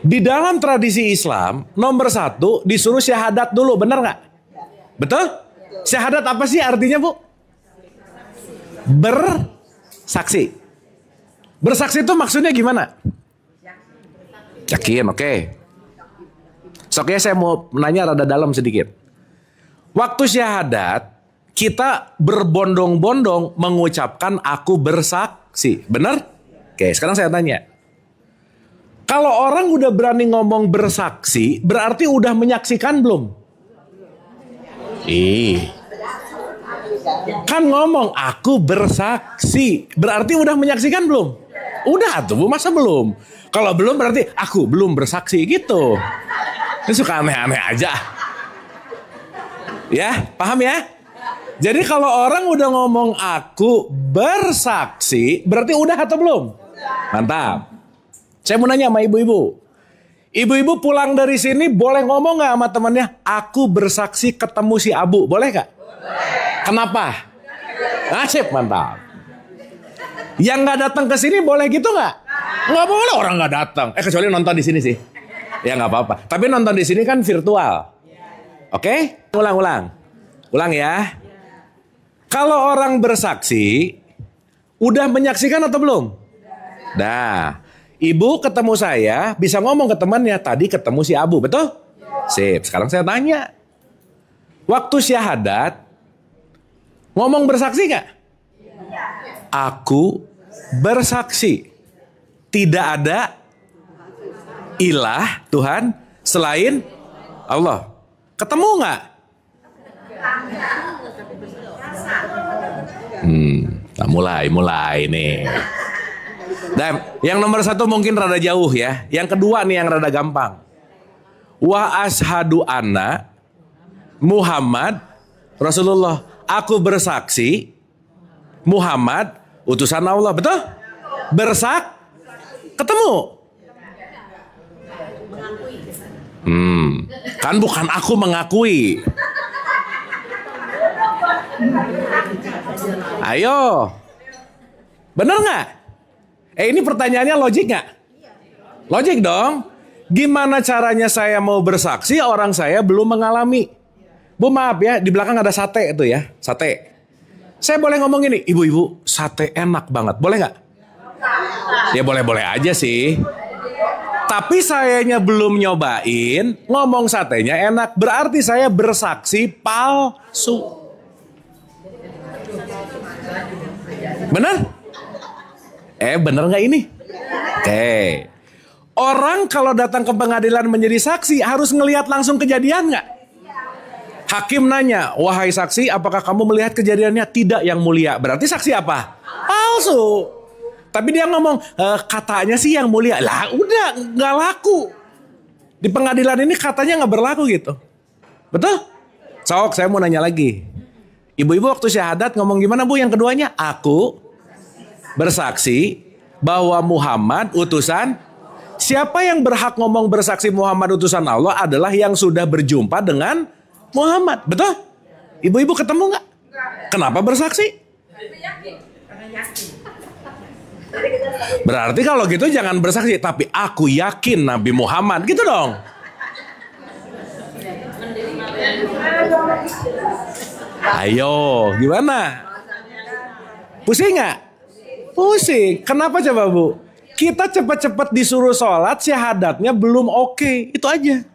Di dalam tradisi Islam, nomor 1 disuruh syahadat dulu, benar nggak? Betul? Syahadat apa sih artinya Bu? Bersaksi. Bersaksi itu maksudnya gimana? Yakin, oke. Oke, saya mau nanya rada dalam sedikit. Waktu syahadat, kita berbondong-bondong mengucapkan aku bersaksi. Benar? Oke, sekarang saya tanya. Kalau orang udah berani ngomong bersaksi, berarti udah menyaksikan belum? Kan ngomong aku bersaksi, berarti udah menyaksikan belum? Udah tuh Bu, masa belum? Kalau belum berarti aku belum bersaksi gitu. Ini suka aneh-aneh aja. Ya, paham ya? Jadi kalau orang udah ngomong aku bersaksi, berarti udah atau belum? Mantap. Saya mau nanya sama ibu-ibu. Ibu-ibu pulang dari sini boleh ngomong gak sama temannya? Aku bersaksi ketemu si Abu. Boleh gak? Kenapa? Nasib, mantap. Yang gak datang ke sini boleh gitu gak? Nggak boleh orang gak datang. Kecuali nonton di sini sih. Ya gak apa-apa. Tapi nonton di sini kan virtual. Oke? Ulang ya. Kalau orang bersaksi, udah menyaksikan atau belum? Nah, ibu ketemu saya, bisa ngomong ke temannya, tadi ketemu si Abu, betul? Sip, sekarang saya tanya. Waktu syahadat, ngomong bersaksi gak? Aku bersaksi. Tidak ada ilah Tuhan selain Allah. Ketemu gak? Nah, mulai nih. Dan yang nomor 1 mungkin rada jauh ya. Yang kedua nih yang rada gampang. Wa ashadu anna Muhammad Rasulullah. Aku bersaksi Muhammad utusan Allah. Betul? Ketemu. Kan bukan aku mengakui. Ayo. Bener gak? Ini pertanyaannya logik gak? Logik dong. Gimana caranya saya mau bersaksi orang saya belum mengalami? Bu maaf ya, di belakang ada sate itu ya. Sate. Saya boleh ngomong gini, ibu-ibu sate enak banget. Boleh gak? Ya boleh-boleh aja sih. Tapi sayanya belum nyobain, ngomong satenya enak, berarti saya bersaksi palsu. Bener? Bener nggak ini? Oke. Orang kalau datang ke pengadilan menjadi saksi harus ngelihat langsung kejadian nggak? Hakim nanya, wahai saksi, apakah kamu melihat kejadiannya? Tidak, yang mulia. Berarti saksi apa? Palsu. Tapi dia ngomong, katanya sih yang mulia. Lah udah, nggak laku. Di pengadilan ini katanya nggak berlaku gitu. Betul? Sok, saya mau nanya lagi. Ibu-ibu waktu syahadat ngomong gimana bu yang keduanya? Aku bersaksi bahwa Muhammad utusan. Siapa yang berhak ngomong bersaksi Muhammad utusan Allah adalah yang sudah berjumpa dengan Muhammad. Betul? Ibu-ibu ketemu nggak? Kenapa bersaksi? Berarti kalau gitu jangan bersaksi, tapi aku yakin Nabi Muhammad, gitu dong. Ayo, gimana? Pusing nggak? Pusing. Kenapa coba bu? Kita cepat-cepat disuruh sholat, syahadatnya belum oke. Itu aja.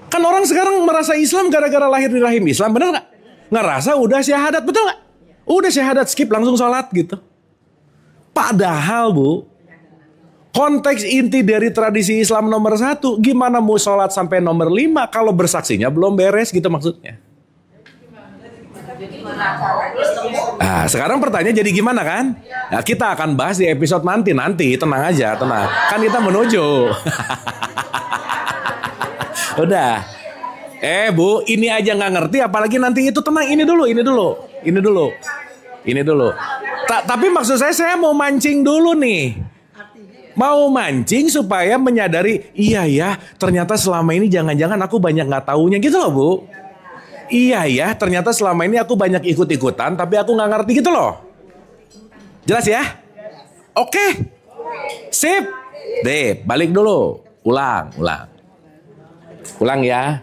Kan orang sekarang merasa Islam gara-gara lahir di rahim Islam, bener nggak? Ngerasa udah syahadat, betul nggak? Udah syahadat, skip langsung sholat gitu. Padahal bu, konteks inti dari tradisi Islam nomor 1, gimana mau sholat sampai nomor 5 kalau bersaksinya belum beres gitu maksudnya. Nah, sekarang pertanyaan jadi gimana kan? Nah, kita akan bahas di episode nanti, tenang aja, tenang. Kan kita menuju. Udah. Bu, ini aja nggak ngerti, apalagi nanti itu tenang. Ini dulu. Tapi maksud saya mau mancing dulu nih. Mau mancing supaya menyadari, iya ya, ternyata selama ini jangan-jangan aku banyak nggak taunya gitu loh bu. Iya ya, ternyata selama ini aku banyak ikut-ikutan, tapi aku nggak ngerti gitu loh. Jelas ya? Oke. Sip. Deh, balik dulu. Ulang ya.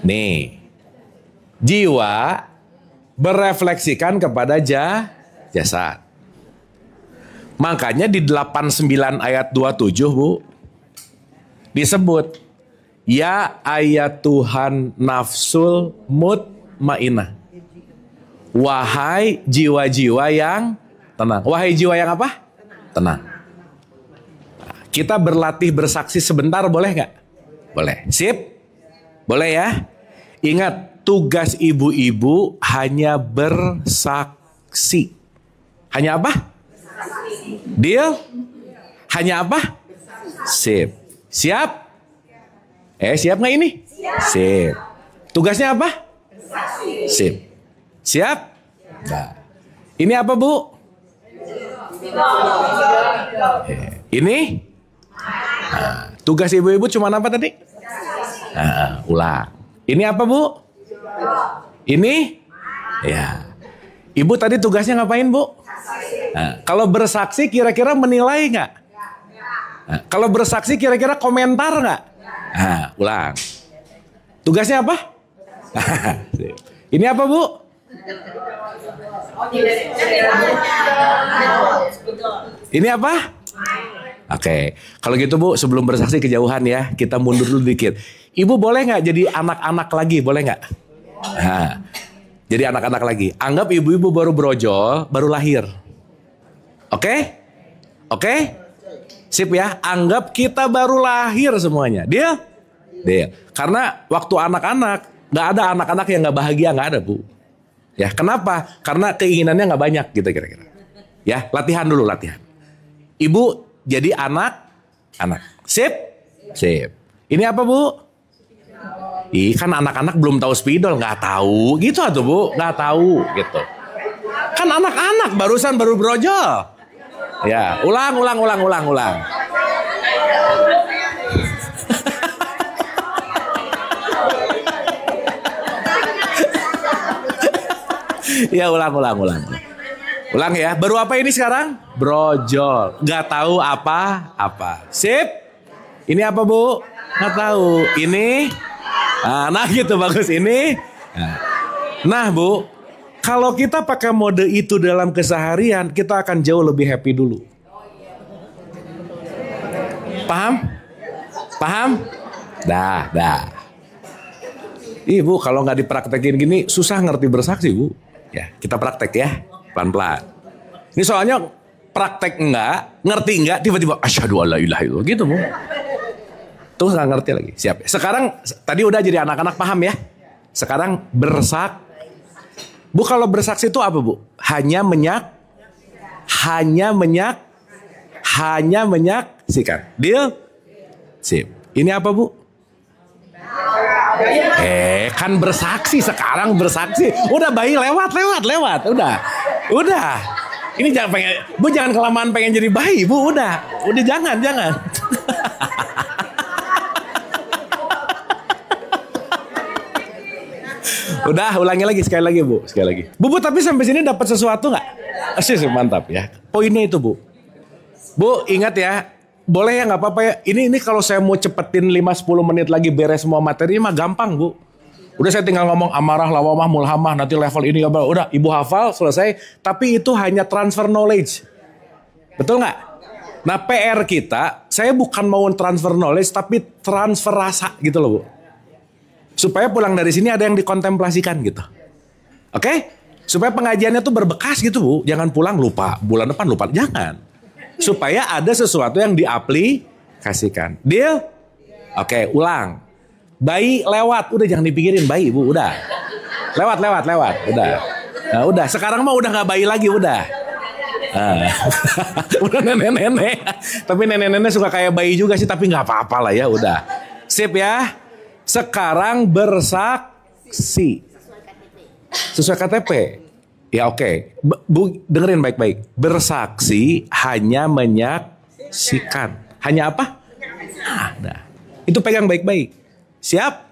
Nih. Jiwa berefleksikan kepada jasad. Makanya di 89 ayat 27 bu, disebut, ya ayat Tuhan nafsul mutmainah. Wahai jiwa-jiwa yang tenang. Wahai jiwa yang apa? Tenang. Kita berlatih bersaksi sebentar boleh nggak? Boleh. Sip? Boleh ya? Ingat, tugas ibu-ibu hanya bersaksi. Hanya apa? Deal? Hanya apa? Sip. Siap? Siap nggak ini? Sip. Tugasnya apa? Sip. Siap? Nah. Ini apa bu? Ini? Nah, tugas ibu-ibu cuma apa tadi? Nah, ulang. Ini apa bu? Ini? Ya. Ibu tadi tugasnya ngapain bu? Nah, kalau bersaksi kira-kira menilai nggak? Nah, kalau bersaksi kira-kira komentar nggak? Nah, ulang. Tugasnya apa? Ini apa bu? Ini apa? Oke, kalau gitu bu, sebelum bersaksi kejauhan ya, kita mundur dulu dikit. Ibu boleh nggak jadi anak-anak lagi, boleh nggak? Nah, jadi anak-anak lagi. Anggap ibu-ibu baru brojol, baru lahir. Oke? Sip ya, anggap kita baru lahir semuanya. Deal? Karena waktu anak-anak, nggak ada anak-anak yang nggak bahagia, nggak ada bu. Ya, kenapa? Karena keinginannya nggak banyak gitu kira-kira. Ya, latihan dulu, latihan. Ibu jadi anak. Sip? Ini apa bu? Kan anak-anak belum tahu spidol, nggak tahu gitu atau bu, nggak tahu gitu. Kan anak-anak baru brojol. Ya, ulang. Ya, ulang. Ulang ya. Baru apa ini sekarang? Brojol. Nggak tahu apa. Sip. Ini apa bu? Nggak tahu. Ini. Nah gitu bagus ini. Nah bu, kalau kita pakai mode itu dalam keseharian, kita akan jauh lebih happy dulu. Paham? Paham? Dah. Ibu kalau nggak dipraktekin gini susah ngerti bersaksi, Bu. Ya, kita praktek ya, pelan-pelan. Ini soalnya praktek enggak, ngerti enggak, tiba-tiba asyhadu alla ilaha illallah gitu, Bu. Tuh nggak ngerti lagi. Siap. Sekarang tadi udah jadi anak-anak paham ya. Sekarang Bu kalau bersaksi itu apa, Bu? Hanya menyaksikan. Deal? Sip. Ini apa, Bu? Kan bersaksi sekarang bersaksi. Udah bayi lewat. Udah. Ini jangan Bu jangan kelamaan pengen jadi bayi, Bu. Udah jangan. Udah, ulangi lagi sekali lagi, Bu. Bu, tapi sampai sini dapat sesuatu nggak? Sih, mantap ya. Poinnya itu, Bu. Bu, ingat ya. Boleh ya nggak apa-apa ya. Ini kalau saya mau cepetin 5-10 menit lagi beres semua materi mah gampang, Bu. Udah saya tinggal ngomong amarah, lawamah, mulhamah, nanti level ini udah Ibu hafal selesai. Tapi itu hanya transfer knowledge. Betul nggak? Nah, PR kita, saya bukan mau transfer knowledge tapi transfer rasa gitu loh, Bu. Supaya pulang dari sini ada yang dikontemplasikan gitu. Oke? Supaya pengajiannya tuh berbekas gitu, Bu. Jangan pulang lupa, bulan depan lupa. Jangan. Supaya ada sesuatu yang diaplikasikan. Deal? Oke, ulang. Bayi lewat, udah jangan dipikirin bayi, Bu, udah. Lewat, udah. Nah, udah, sekarang mah udah nggak bayi lagi, udah. Udah nenek-nenek. Tapi nenek-nenek suka kayak bayi juga sih, tapi nggak apa-apa lah ya, udah. Sip ya. Sekarang bersaksi. Sesuai KTP. Ya oke. Bu, dengerin baik-baik. Bersaksi hanya menyaksikan. Hanya apa? Nah. Itu pegang baik-baik. Siap?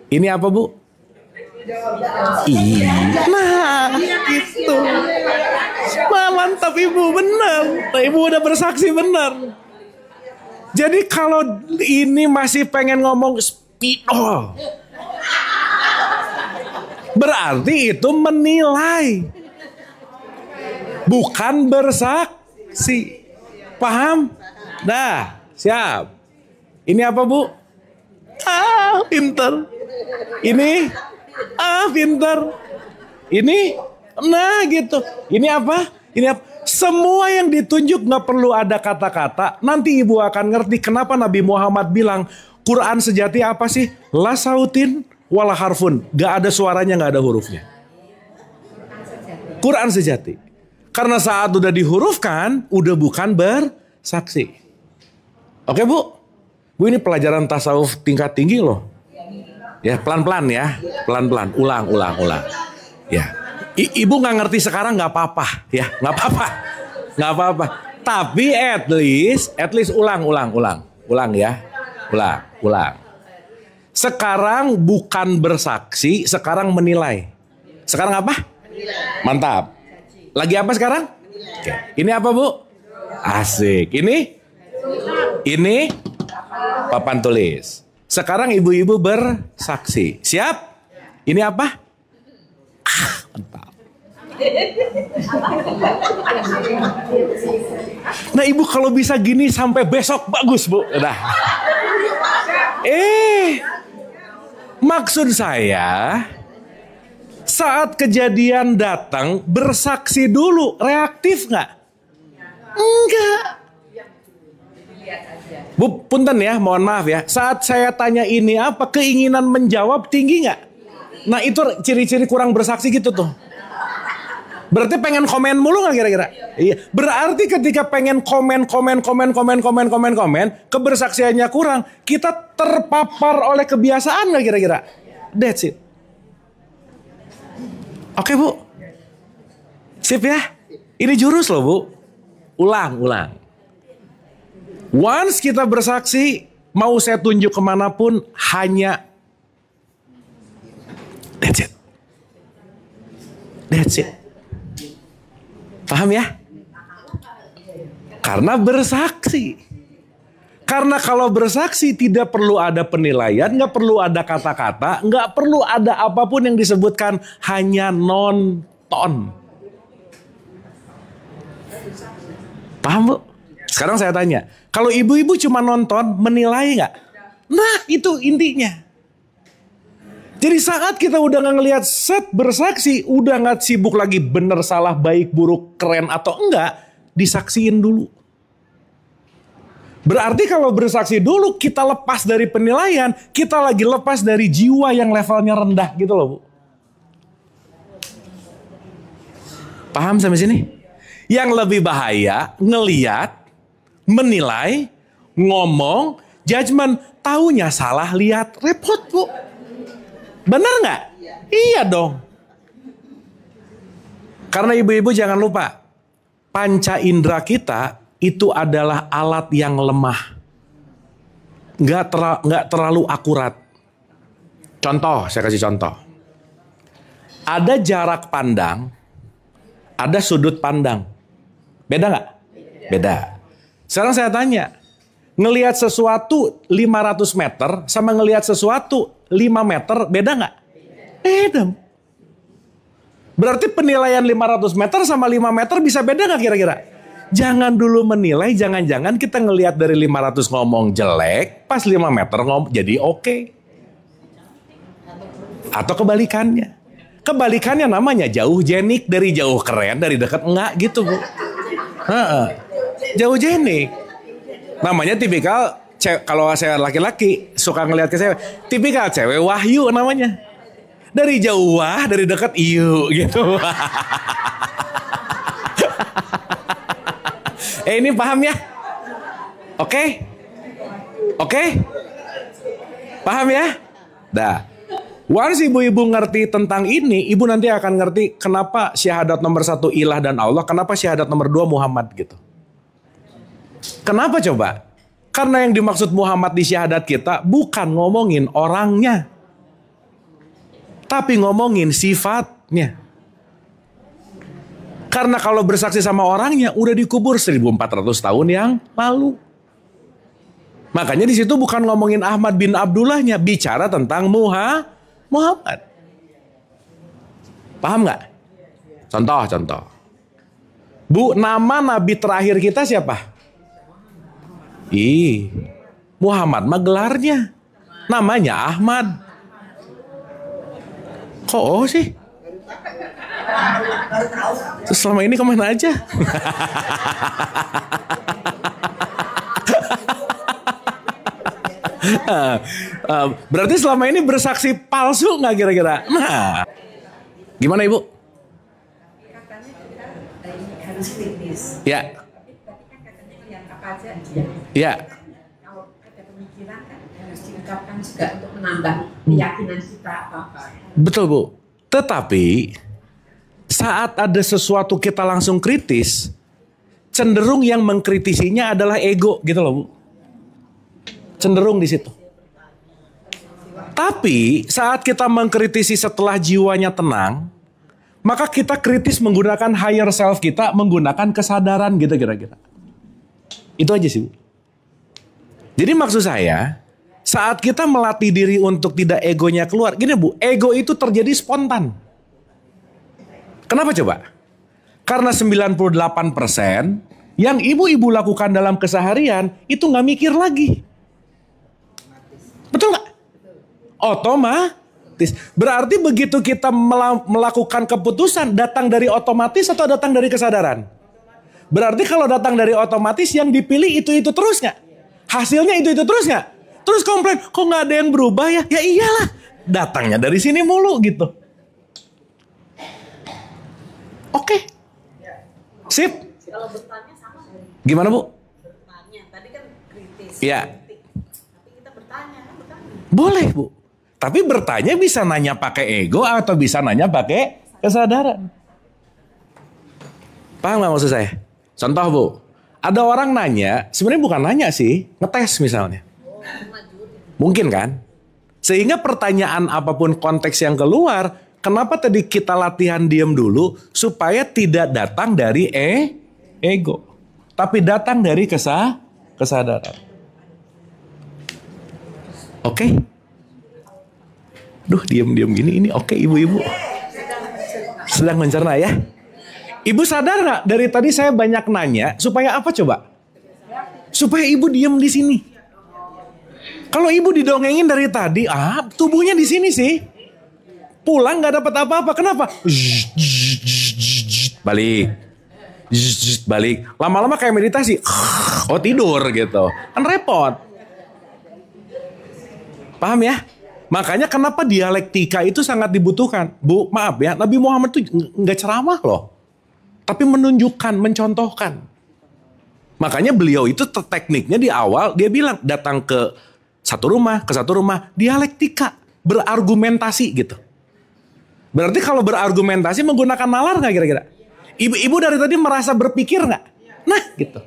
Ini apa, Bu? Iya. Nah, gitu. Wah, mantap Ibu, benar. Nah, Ibu udah bersaksi benar. Jadi kalau ini masih pengen ngomong spidol, berarti itu menilai, bukan bersaksi. Paham? Nah, siap. Ini apa, Bu? Pinter. Ini? Pinter. Ini? Nah, gitu. Ini apa? Semua yang ditunjuk nggak perlu ada kata-kata. Nanti Ibu akan ngerti kenapa Nabi Muhammad bilang Quran sejati apa sih? La sautin wala harfun. Gak ada suaranya, gak ada hurufnya. Quran sejati. Karena saat udah dihurufkan, udah bukan bersaksi. Oke, Bu? Bu, ini pelajaran tasawuf tingkat tinggi loh. Ya, pelan-pelan ya. Pelan-pelan. Ulang. Ya. Ibu nggak ngerti sekarang nggak apa-apa ya, nggak apa-apa. Tapi at least ulang ya, ulang. Sekarang bukan bersaksi, sekarang menilai. Sekarang apa? Mantap. Lagi apa sekarang? Oke. Ini apa, Bu? Asik. Ini papan tulis. Sekarang ibu-ibu bersaksi. Siap? Ini apa? Mantap. Nah, Ibu kalau bisa gini sampai besok bagus, Bu. Udah. Maksud saya saat kejadian datang bersaksi dulu, reaktif nggak? Enggak. Bu, punten ya, mohon maaf ya. Saat saya tanya ini apa, keinginan menjawab tinggi nggak? Nah, itu ciri-ciri kurang bersaksi gitu tuh. Berarti pengen komen mulu nggak kira-kira? Iya. Berarti ketika pengen komen, kebersaksiannya kurang, kita terpapar oleh kebiasaan nggak kira-kira? That's it. Oke, Bu. Sip ya. Ini jurus loh, Bu. Ulang. Once kita bersaksi, mau saya tunjuk kemanapun, hanya that's it. Paham ya? Karena bersaksi. Karena kalau bersaksi tidak perlu ada penilaian, nggak perlu ada kata-kata, nggak perlu ada apapun yang disebutkan, hanya nonton. Paham, Bu? Sekarang saya tanya, kalau ibu-ibu cuma nonton, menilai nggak? Nah, itu intinya. Jadi saat kita udah nggak ngelihat set bersaksi, udah nggak sibuk lagi bener salah, baik buruk, keren atau enggak, disaksiin dulu. Berarti kalau bersaksi dulu, kita lepas dari penilaian, kita lagi lepas dari jiwa yang levelnya rendah gitu loh, Bu. Paham sampai sini? Yang lebih bahaya, ngeliat, menilai, ngomong, judgement, taunya salah, lihat, repot, Bu. Benar nggak? Iya dong. Karena ibu-ibu jangan lupa, panca indera kita itu adalah alat yang lemah. Nggak terlalu akurat. Contoh, saya kasih contoh. Ada jarak pandang, ada sudut pandang. Beda nggak? Beda. Sekarang saya tanya, ngelihat sesuatu 500 meter sama ngelihat sesuatu 5 meter, beda nggak? Beda. Berarti penilaian 500 meter sama 5 meter bisa beda nggak kira-kira? Jangan dulu menilai, jangan-jangan kita ngelihat dari 500 ngomong jelek, pas 5 meter ngomong jadi oke. Atau kebalikannya. Kebalikannya namanya jauh jenik, dari jauh keren, dari dekat enggak gitu, Bu. Jauh jenik. Namanya tipikal, kalau saya laki-laki suka ngelihat ke cewek, tipikal cewek wahyu namanya. Dari jauh wah, dari dekat iyu gitu. Ini paham ya? Oke? Oke? Paham ya? Dah. Once ibu-ibu ngerti tentang ini, ibu nanti akan ngerti kenapa syahadat nomor 1 ilah dan Allah, kenapa syahadat nomor 2 Muhammad gitu. Kenapa coba? Karena yang dimaksud Muhammad di syahadat kita bukan ngomongin orangnya, tapi ngomongin sifatnya. Karena kalau bersaksi sama orangnya udah dikubur 1400 tahun yang lalu. Makanya di situ bukan ngomongin Ahmad bin Abdullahnya, bicara tentang Muhammad. Paham nggak? Contoh. Bu, nama nabi terakhir kita siapa? Muhammad mah gelarnya. Namanya Ahmad. Kok sih? Terus selama ini kemana aja? Berarti selama ini bersaksi palsu nggak kira-kira? Nah, gimana Ibu? Harus kritis. Ya. Ya. Kalau ada pemikiran kan harus diungkapkan juga untuk menambah keyakinan kita apa-apa. Betul, Bu. Tetapi saat ada sesuatu kita langsung kritis, cenderung yang mengkritisinya adalah ego gitu loh, Bu. Cenderung di situ. Tapi saat kita mengkritisi setelah jiwanya tenang, maka kita kritis menggunakan higher self kita, menggunakan kesadaran gitu kira-kira. Itu aja sih, Bu. Jadi maksud saya, saat kita melatih diri untuk tidak egonya keluar, gini Bu, ego itu terjadi spontan. Kenapa coba? Karena 98% yang ibu-ibu lakukan dalam keseharian itu nggak mikir lagi. Betul nggak? Otomatis. Berarti begitu kita melakukan keputusan, datang dari otomatis atau datang dari kesadaran? Berarti kalau datang dari otomatis, yang dipilih itu terus nggak? Hasilnya itu terus nggak? Terus komplain, kok nggak ada yang berubah ya? Ya iyalah, datangnya dari sini mulu gitu. Oke. Sip. Kalau bertanya sama. Gimana Bu? Bertanya, tadi kan kritis. Iya. Tapi kita bertanya. Boleh Bu. Tapi bertanya bisa nanya pakai ego atau bisa nanya pakai kesadaran. Paham nggak maksud saya? Contoh Bu, ada orang nanya, sebenarnya bukan nanya sih, ngetes misalnya. Mungkin kan? Sehingga pertanyaan apapun konteks yang keluar, kenapa tadi kita latihan diam dulu supaya tidak datang dari ego, tapi datang dari kesadaran. Oke? Duh, diam-diam gini, ini oke ibu-ibu. Sedang mencerna ya. Ibu sadar nggak dari tadi saya banyak nanya supaya apa coba? supaya ibu diem di sini. Kalau ibu didongengin dari tadi, tubuhnya di sini sih. Pulang nggak dapat apa-apa. Kenapa? Balik. Balik. Lama-lama kayak meditasi. Oh tidur gitu. Kan repot. Paham ya? Makanya kenapa dialektika itu sangat dibutuhkan. Bu, maaf ya, Nabi Muhammad itu nggak ceramah loh. Tapi menunjukkan, mencontohkan. Makanya beliau itu tekniknya di awal, dia bilang datang ke satu rumah, dialektika, berargumentasi gitu. Berarti kalau berargumentasi menggunakan nalar nggak kira-kira? Ibu-ibu dari tadi merasa berpikir nggak? Nah gitu.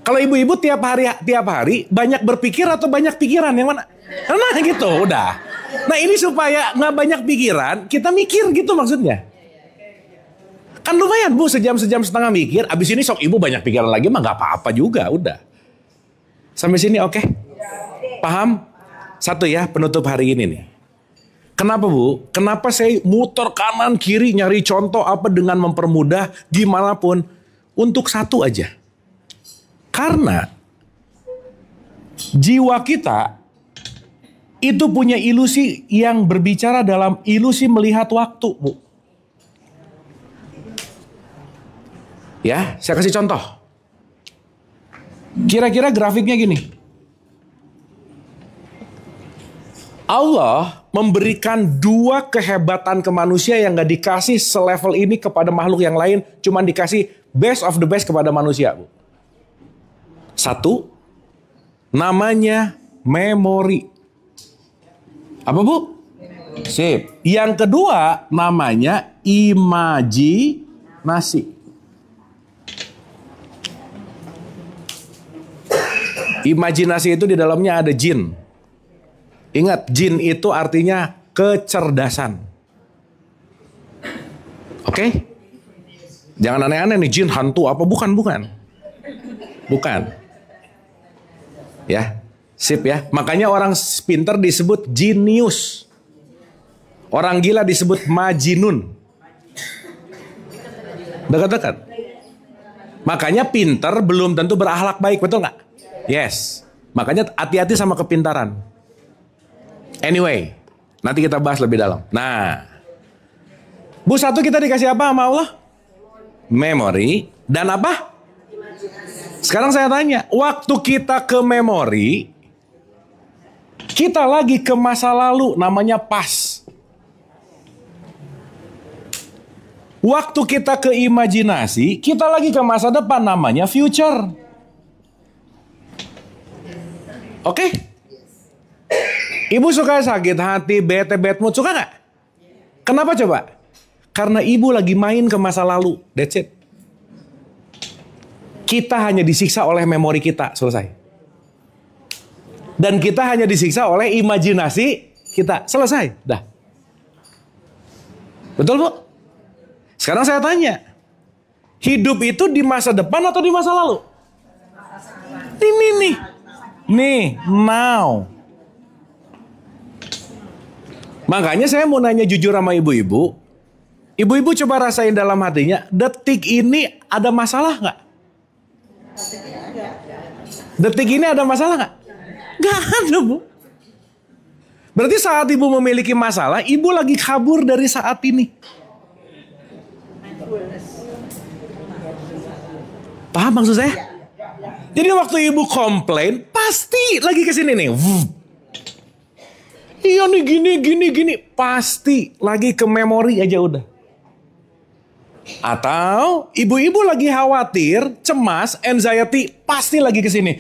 Kalau ibu-ibu tiap hari banyak berpikir atau banyak pikiran yang mana? Nah gitu, udah. Nah ini supaya nggak banyak pikiran, kita mikir gitu maksudnya. Kan lumayan bu, sejam setengah mikir, abis ini sok ibu banyak pikiran lagi mah nggak apa-apa juga, udah. Sampai sini oke? Paham? Satu ya penutup hari ini nih. Kenapa bu? Kenapa saya muter kanan kiri nyari contoh apa dengan mempermudah gimana pun untuk satu aja. Karena jiwa kita itu punya ilusi yang berbicara dalam ilusi melihat waktu, bu. Ya, saya kasih contoh. Kira-kira grafiknya gini. Allah memberikan dua kehebatan ke manusia yang gak dikasih selevel ini kepada makhluk yang lain. Cuman dikasih best of the best kepada manusia, bu. Satu, namanya memori. Apa bu? Sip. Yang kedua, namanya imajinasi. Imajinasi itu di dalamnya ada jin. Ingat, jin itu artinya kecerdasan. Oke? Jangan aneh-aneh nih, jin hantu apa? Bukan. Ya, sip ya. Makanya orang pintar disebut jinius. Orang gila disebut majinun. Dekat-dekat. Makanya pintar belum tentu berakhlak baik, betul nggak? Yes. Makanya hati-hati sama kepintaran. Anyway, nanti kita bahas lebih dalam. Nah, bu, satu kita dikasih apa sama Allah? Memori. Dan apa? Sekarang saya tanya, waktu kita ke memori, kita lagi ke masa lalu, namanya past. Waktu kita ke imajinasi, kita lagi ke masa depan, namanya future. Oke? Ibu suka sakit hati, bad mood, suka nggak? Kenapa coba? Karena ibu lagi main ke masa lalu, that's it. Kita hanya disiksa oleh memori kita, selesai. Dan kita hanya disiksa oleh imajinasi kita, selesai, dah. Betul bu? Sekarang saya tanya, hidup itu di masa depan atau di masa lalu? Ini nih, now. Makanya saya mau nanya jujur sama ibu-ibu. Ibu-ibu coba rasain dalam hatinya, detik ini ada masalah nggak? Detik ini ada masalah nggak? Nggak ada bu. Berarti saat ibu memiliki masalah, ibu lagi kabur dari saat ini. Paham maksud saya? Jadi waktu ibu komplain, pasti lagi kesini nih. Iya nih gini. Pasti lagi ke memori aja udah. Atau ibu-ibu lagi khawatir, cemas, anxiety, pasti lagi kesini.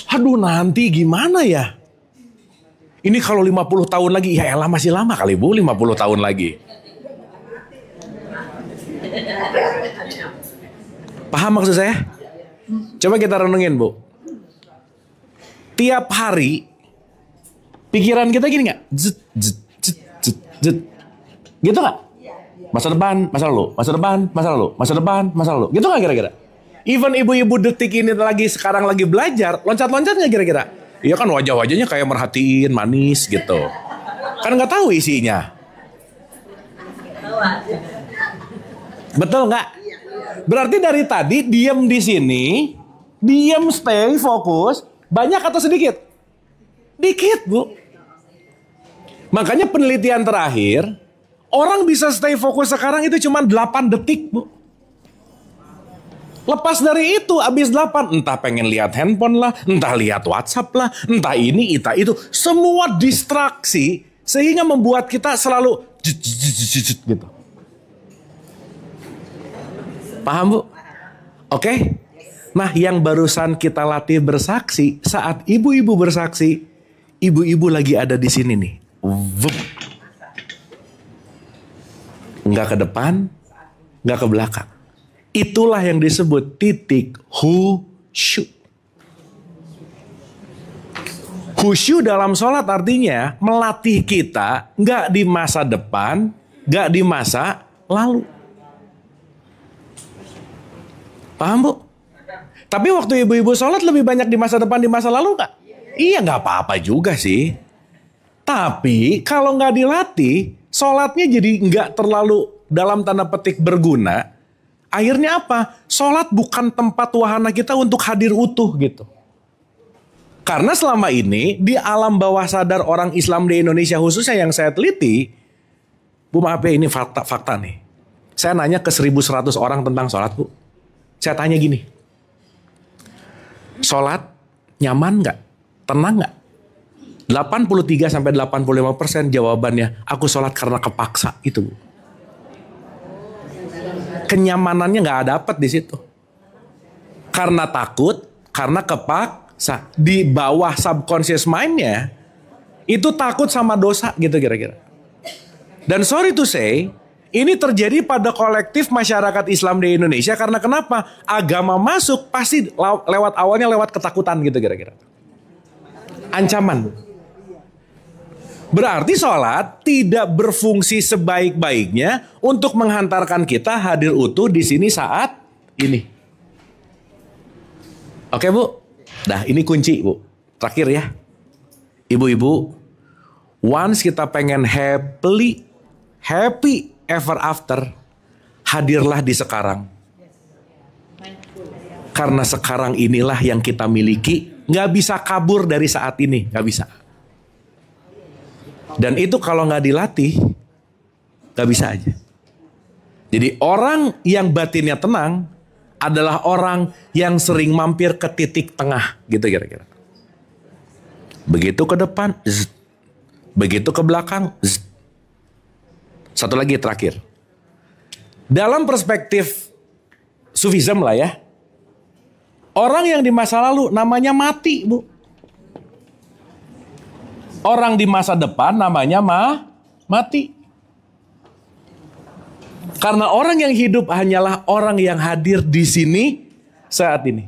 Aduh nanti gimana ya? Ini kalau 50 tahun lagi, ya elah masih lama kali bu, 50 tahun lagi. Paham maksud saya? Coba kita renungin bu. Tiap hari pikiran kita gini gak? Gitu gak? Masa depan, masa lalu, masa depan, masa lalu, masa depan, masa lalu. Gitu gak kira-kira? Even ibu-ibu detik ini sekarang lagi belajar, loncat-loncat gak kira-kira? Iya kan wajah-wajahnya kayak merhatiin, manis gitu. Kan gak tahu isinya. Betul gak? Berarti dari tadi diem di sini, Diam, stay, fokus. Banyak atau sedikit? Dikit, Bu. Makanya penelitian terakhir, orang bisa stay fokus sekarang itu cuma 8 detik, Bu. Lepas dari itu, habis 8, entah pengen lihat handphone lah, entah lihat WhatsApp lah, entah ini, entah itu. Semua distraksi, sehingga membuat kita selalu gitu. Paham, Bu? Oke? Nah, yang barusan kita latih bersaksi, saat ibu-ibu bersaksi, ibu-ibu lagi ada di sini nih. Vup. Nggak ke depan, nggak ke belakang. Itulah yang disebut titik khusyuk. Khusyuk dalam sholat artinya melatih kita nggak di masa depan, nggak di masa lalu. Paham, Bu? Tapi waktu ibu-ibu sholat lebih banyak di masa depan, di masa lalu nggak? Iya, nggak apa-apa juga sih. Tapi kalau nggak dilatih, sholatnya jadi nggak terlalu dalam tanda petik berguna. Akhirnya apa? Sholat bukan tempat wahana kita untuk hadir utuh gitu. Karena selama ini di alam bawah sadar orang Islam di Indonesia khususnya yang saya teliti, Bu maaf ya ini fakta nih. Saya nanya ke 1.100 orang tentang sholat, Bu. Saya tanya gini, sholat nyaman nggak? Tenang nggak? 83-85% jawabannya, aku sholat karena kepaksa itu. Kenyamanannya nggak dapet di situ. Karena takut, karena kepaksa. Di bawah subconscious mind-nya, itu takut sama dosa gitu kira-kira. Dan sorry to say, ini terjadi pada kolektif masyarakat Islam di Indonesia karena kenapa? Agama masuk pasti awalnya lewat ketakutan gitu kira-kira. Ancaman. Berarti sholat tidak berfungsi sebaik-baiknya untuk menghantarkan kita hadir utuh di sini saat ini. Oke, Bu? Nah, ini kunci, Bu. Terakhir ya. Ibu-ibu, once kita pengen happy ever after, hadirlah di sekarang. Karena sekarang inilah yang kita miliki, nggak bisa kabur dari saat ini, nggak bisa. Dan itu kalau nggak dilatih, nggak bisa aja. Jadi orang yang batinnya tenang adalah orang yang sering mampir ke titik tengah, gitu kira-kira. Begitu ke depan, zzz. Begitu ke belakang, zzz. Satu lagi terakhir. Dalam perspektif Sufism lah ya. Orang yang di masa lalu namanya mati, Bu. Orang di masa depan namanya mati. Karena orang yang hidup hanyalah orang yang hadir di sini saat ini.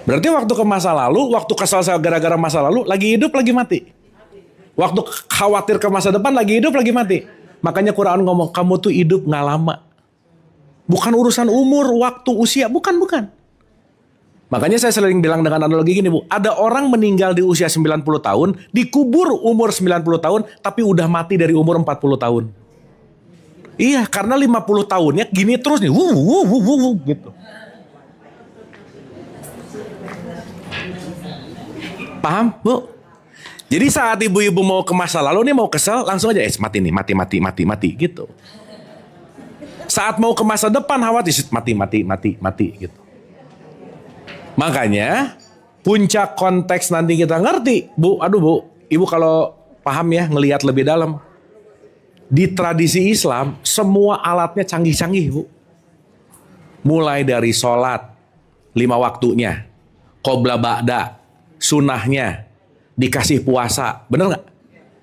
Berarti waktu ke masa lalu, waktu kesal gara-gara masa lalu, lagi hidup lagi mati. Waktu khawatir ke masa depan lagi hidup lagi mati. Makanya Quran ngomong kamu tuh hidup nggak lama. Bukan urusan umur, waktu, usia, bukan. Makanya saya sering bilang dengan analogi gini, Bu. Ada orang meninggal di usia 90 tahun, dikubur umur 90 tahun, tapi udah mati dari umur 40 tahun. Iya, karena 50 tahunnya gini terus nih, gitu. Paham, Bu? Jadi saat ibu-ibu mau ke masa lalu nih, mau kesel, langsung aja, mati nih, mati, gitu. Saat mau ke masa depan, khawatir, mati, gitu. Makanya, puncak konteks nanti kita ngerti, Bu, Ibu kalau paham ya, ngelihat lebih dalam. Di tradisi Islam, semua alatnya canggih-canggih, Bu. Mulai dari sholat, 5 waktunya, qobla ba'da, sunahnya, dikasih puasa, bener gak?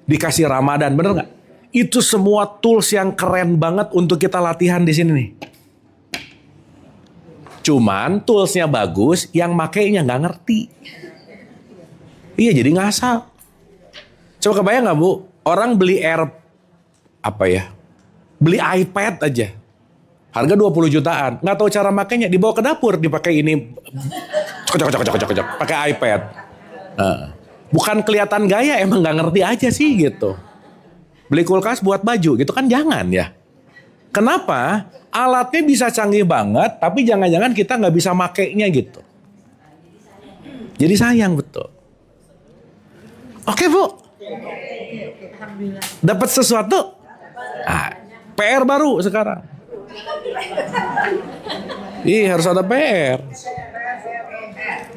Dikasih Ramadan, bener gak? Itu semua tools yang keren banget untuk kita latihan di sini nih. Cuman toolsnya bagus, yang makainya nggak ngerti. Iya, jadi ngasal. Coba kebayang nggak, Bu? Orang beli beli iPad aja, harga 20 jutaan, nggak tahu cara makainya, dibawa ke dapur, dipakai ini, pakai iPad. Bukan kelihatan gaya, emang nggak ngerti aja sih gitu. Beli kulkas buat baju gitu kan, jangan ya. Kenapa? Alatnya bisa canggih banget, tapi jangan-jangan kita nggak bisa makainya gitu. Jadi sayang betul. Oke Bu, dapat sesuatu? PR baru sekarang. Harus ada PR.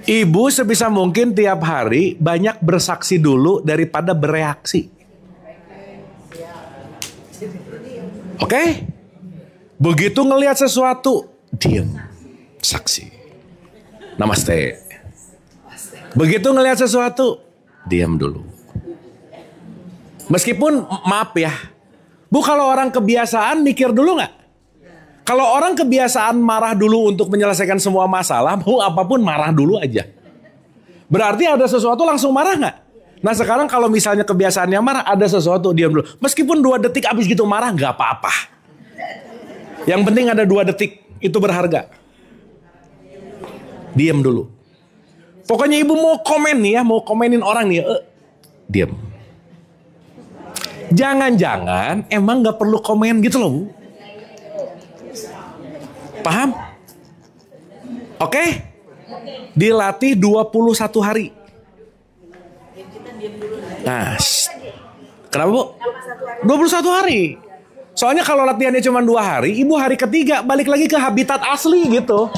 Ibu sebisa mungkin tiap hari banyak bersaksi dulu daripada bereaksi. Oke? Begitu ngelihat sesuatu, diam, saksi. Namaste. Begitu ngelihat sesuatu, diam dulu. Meskipun maaf ya, Bu, kalau orang kebiasaan mikir dulu nggak? Kalau orang kebiasaan marah dulu untuk menyelesaikan semua masalah, mau apapun marah dulu aja. Berarti ada sesuatu langsung marah nggak? Nah sekarang kalau misalnya kebiasaannya marah, ada sesuatu diam dulu. Meskipun 2 detik abis gitu marah, nggak apa-apa. Yang penting ada 2 detik, itu berharga. Diam dulu. Pokoknya ibu mau komen nih ya, mau komenin orang nih, diam. Jangan-jangan emang gak perlu komen gitu loh Bu. Paham? Oke? Dilatih 21 hari. Nah, kenapa Bu? 21 hari. Soalnya kalau latihannya cuma 2 hari, ibu hari ketiga balik lagi ke habitat asli gitu.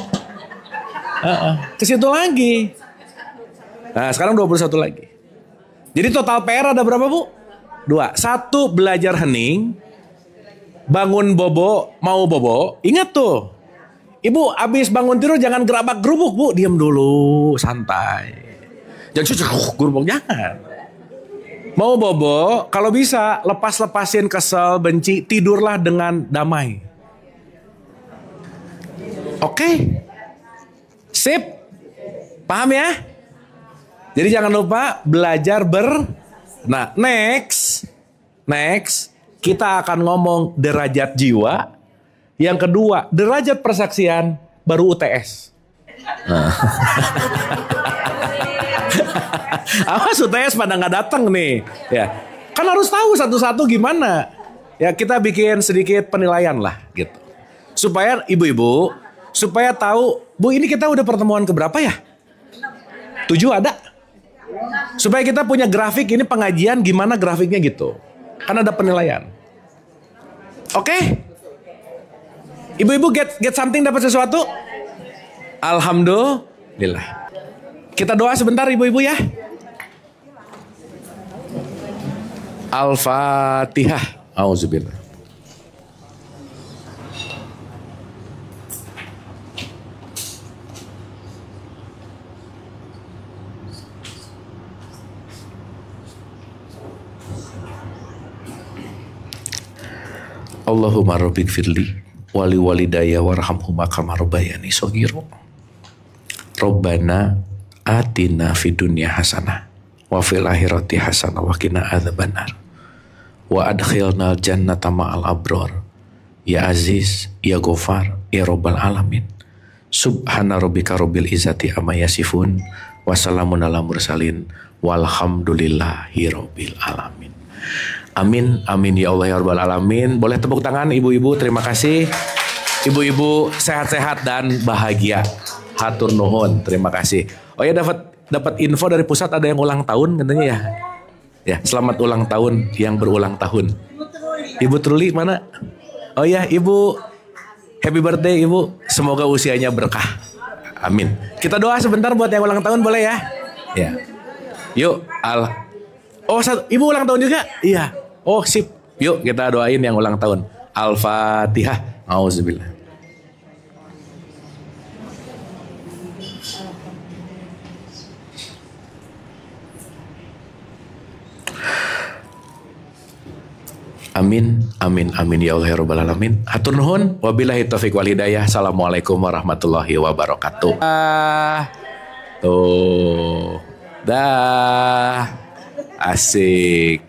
Ke situ lagi. Nah sekarang 21 lagi. Jadi total PR ada berapa Bu? 2. 1 belajar hening. Bangun bobo, mau bobo. Ingat tuh. Ibu abis bangun tidur jangan gerabak gerubuk Bu. Diam dulu, santai. Jangan gerubuk, jangan. Mau bobo, kalau bisa lepas-lepasin kesel, benci, tidurlah dengan damai. Oke? Sip? Paham ya? Jadi jangan lupa belajar Nah, next kita akan ngomong derajat jiwa. Yang kedua, derajat persaksian, baru UTS. Nah. Awas UTS pada nggak datang nih, ya. Kan harus tahu satu-satu gimana. Ya kita bikin sedikit penilaian lah, gitu. Supaya ibu-ibu, supaya tahu, Bu ini kita udah pertemuan keberapa ya? 7 ada? Supaya kita punya grafik ini pengajian gimana grafiknya gitu. Kan ada penilaian. Oke? Ibu-ibu get something, dapat sesuatu? Alhamdulillah. Kita doa sebentar ibu-ibu ya. Al-Fatihah. Auzubillah. Allahumma rabbik firli wali walidayya warhamhuma kama rabbayani shaghira. Rabbana atina fid dunya hasanah wa fil akhirati hasanah wa qina adzabannar. Wa adkhilnal jannata ma'al abrar. Ya Aziz, ya Ghafar, ya Rabbal alamin. Subhana rabbika rabbil izzati amma yasifun wa salamun alal mursalin walhamdulillahi rabbil alamin. Amin, amin ya Allah ya Rabbal alamin. Boleh tepuk tangan ibu-ibu, terima kasih. Ibu-ibu sehat-sehat dan bahagia. Hatur nuhun, terima kasih. Oh ya, dapat info dari pusat ada yang ulang tahun katanya ya. Ya, selamat ulang tahun yang berulang tahun. Ibu Truli mana? Oh ya, Ibu, happy birthday Ibu. Semoga usianya berkah. Amin. Kita doa sebentar buat yang ulang tahun boleh ya? Ya. Yuk, Oh, Ibu ulang tahun juga? Iya. Oh, sip. Yuk kita doain yang ulang tahun. Al-Fatihah. Auzubillah. Amin, amin, amin ya Allah ya Rabbal alamin. Hatur nuhun, wabillahi taufiq wal hidayah. Assalamualaikum warahmatullahi wabarakatuh. Tuh, dah, asik.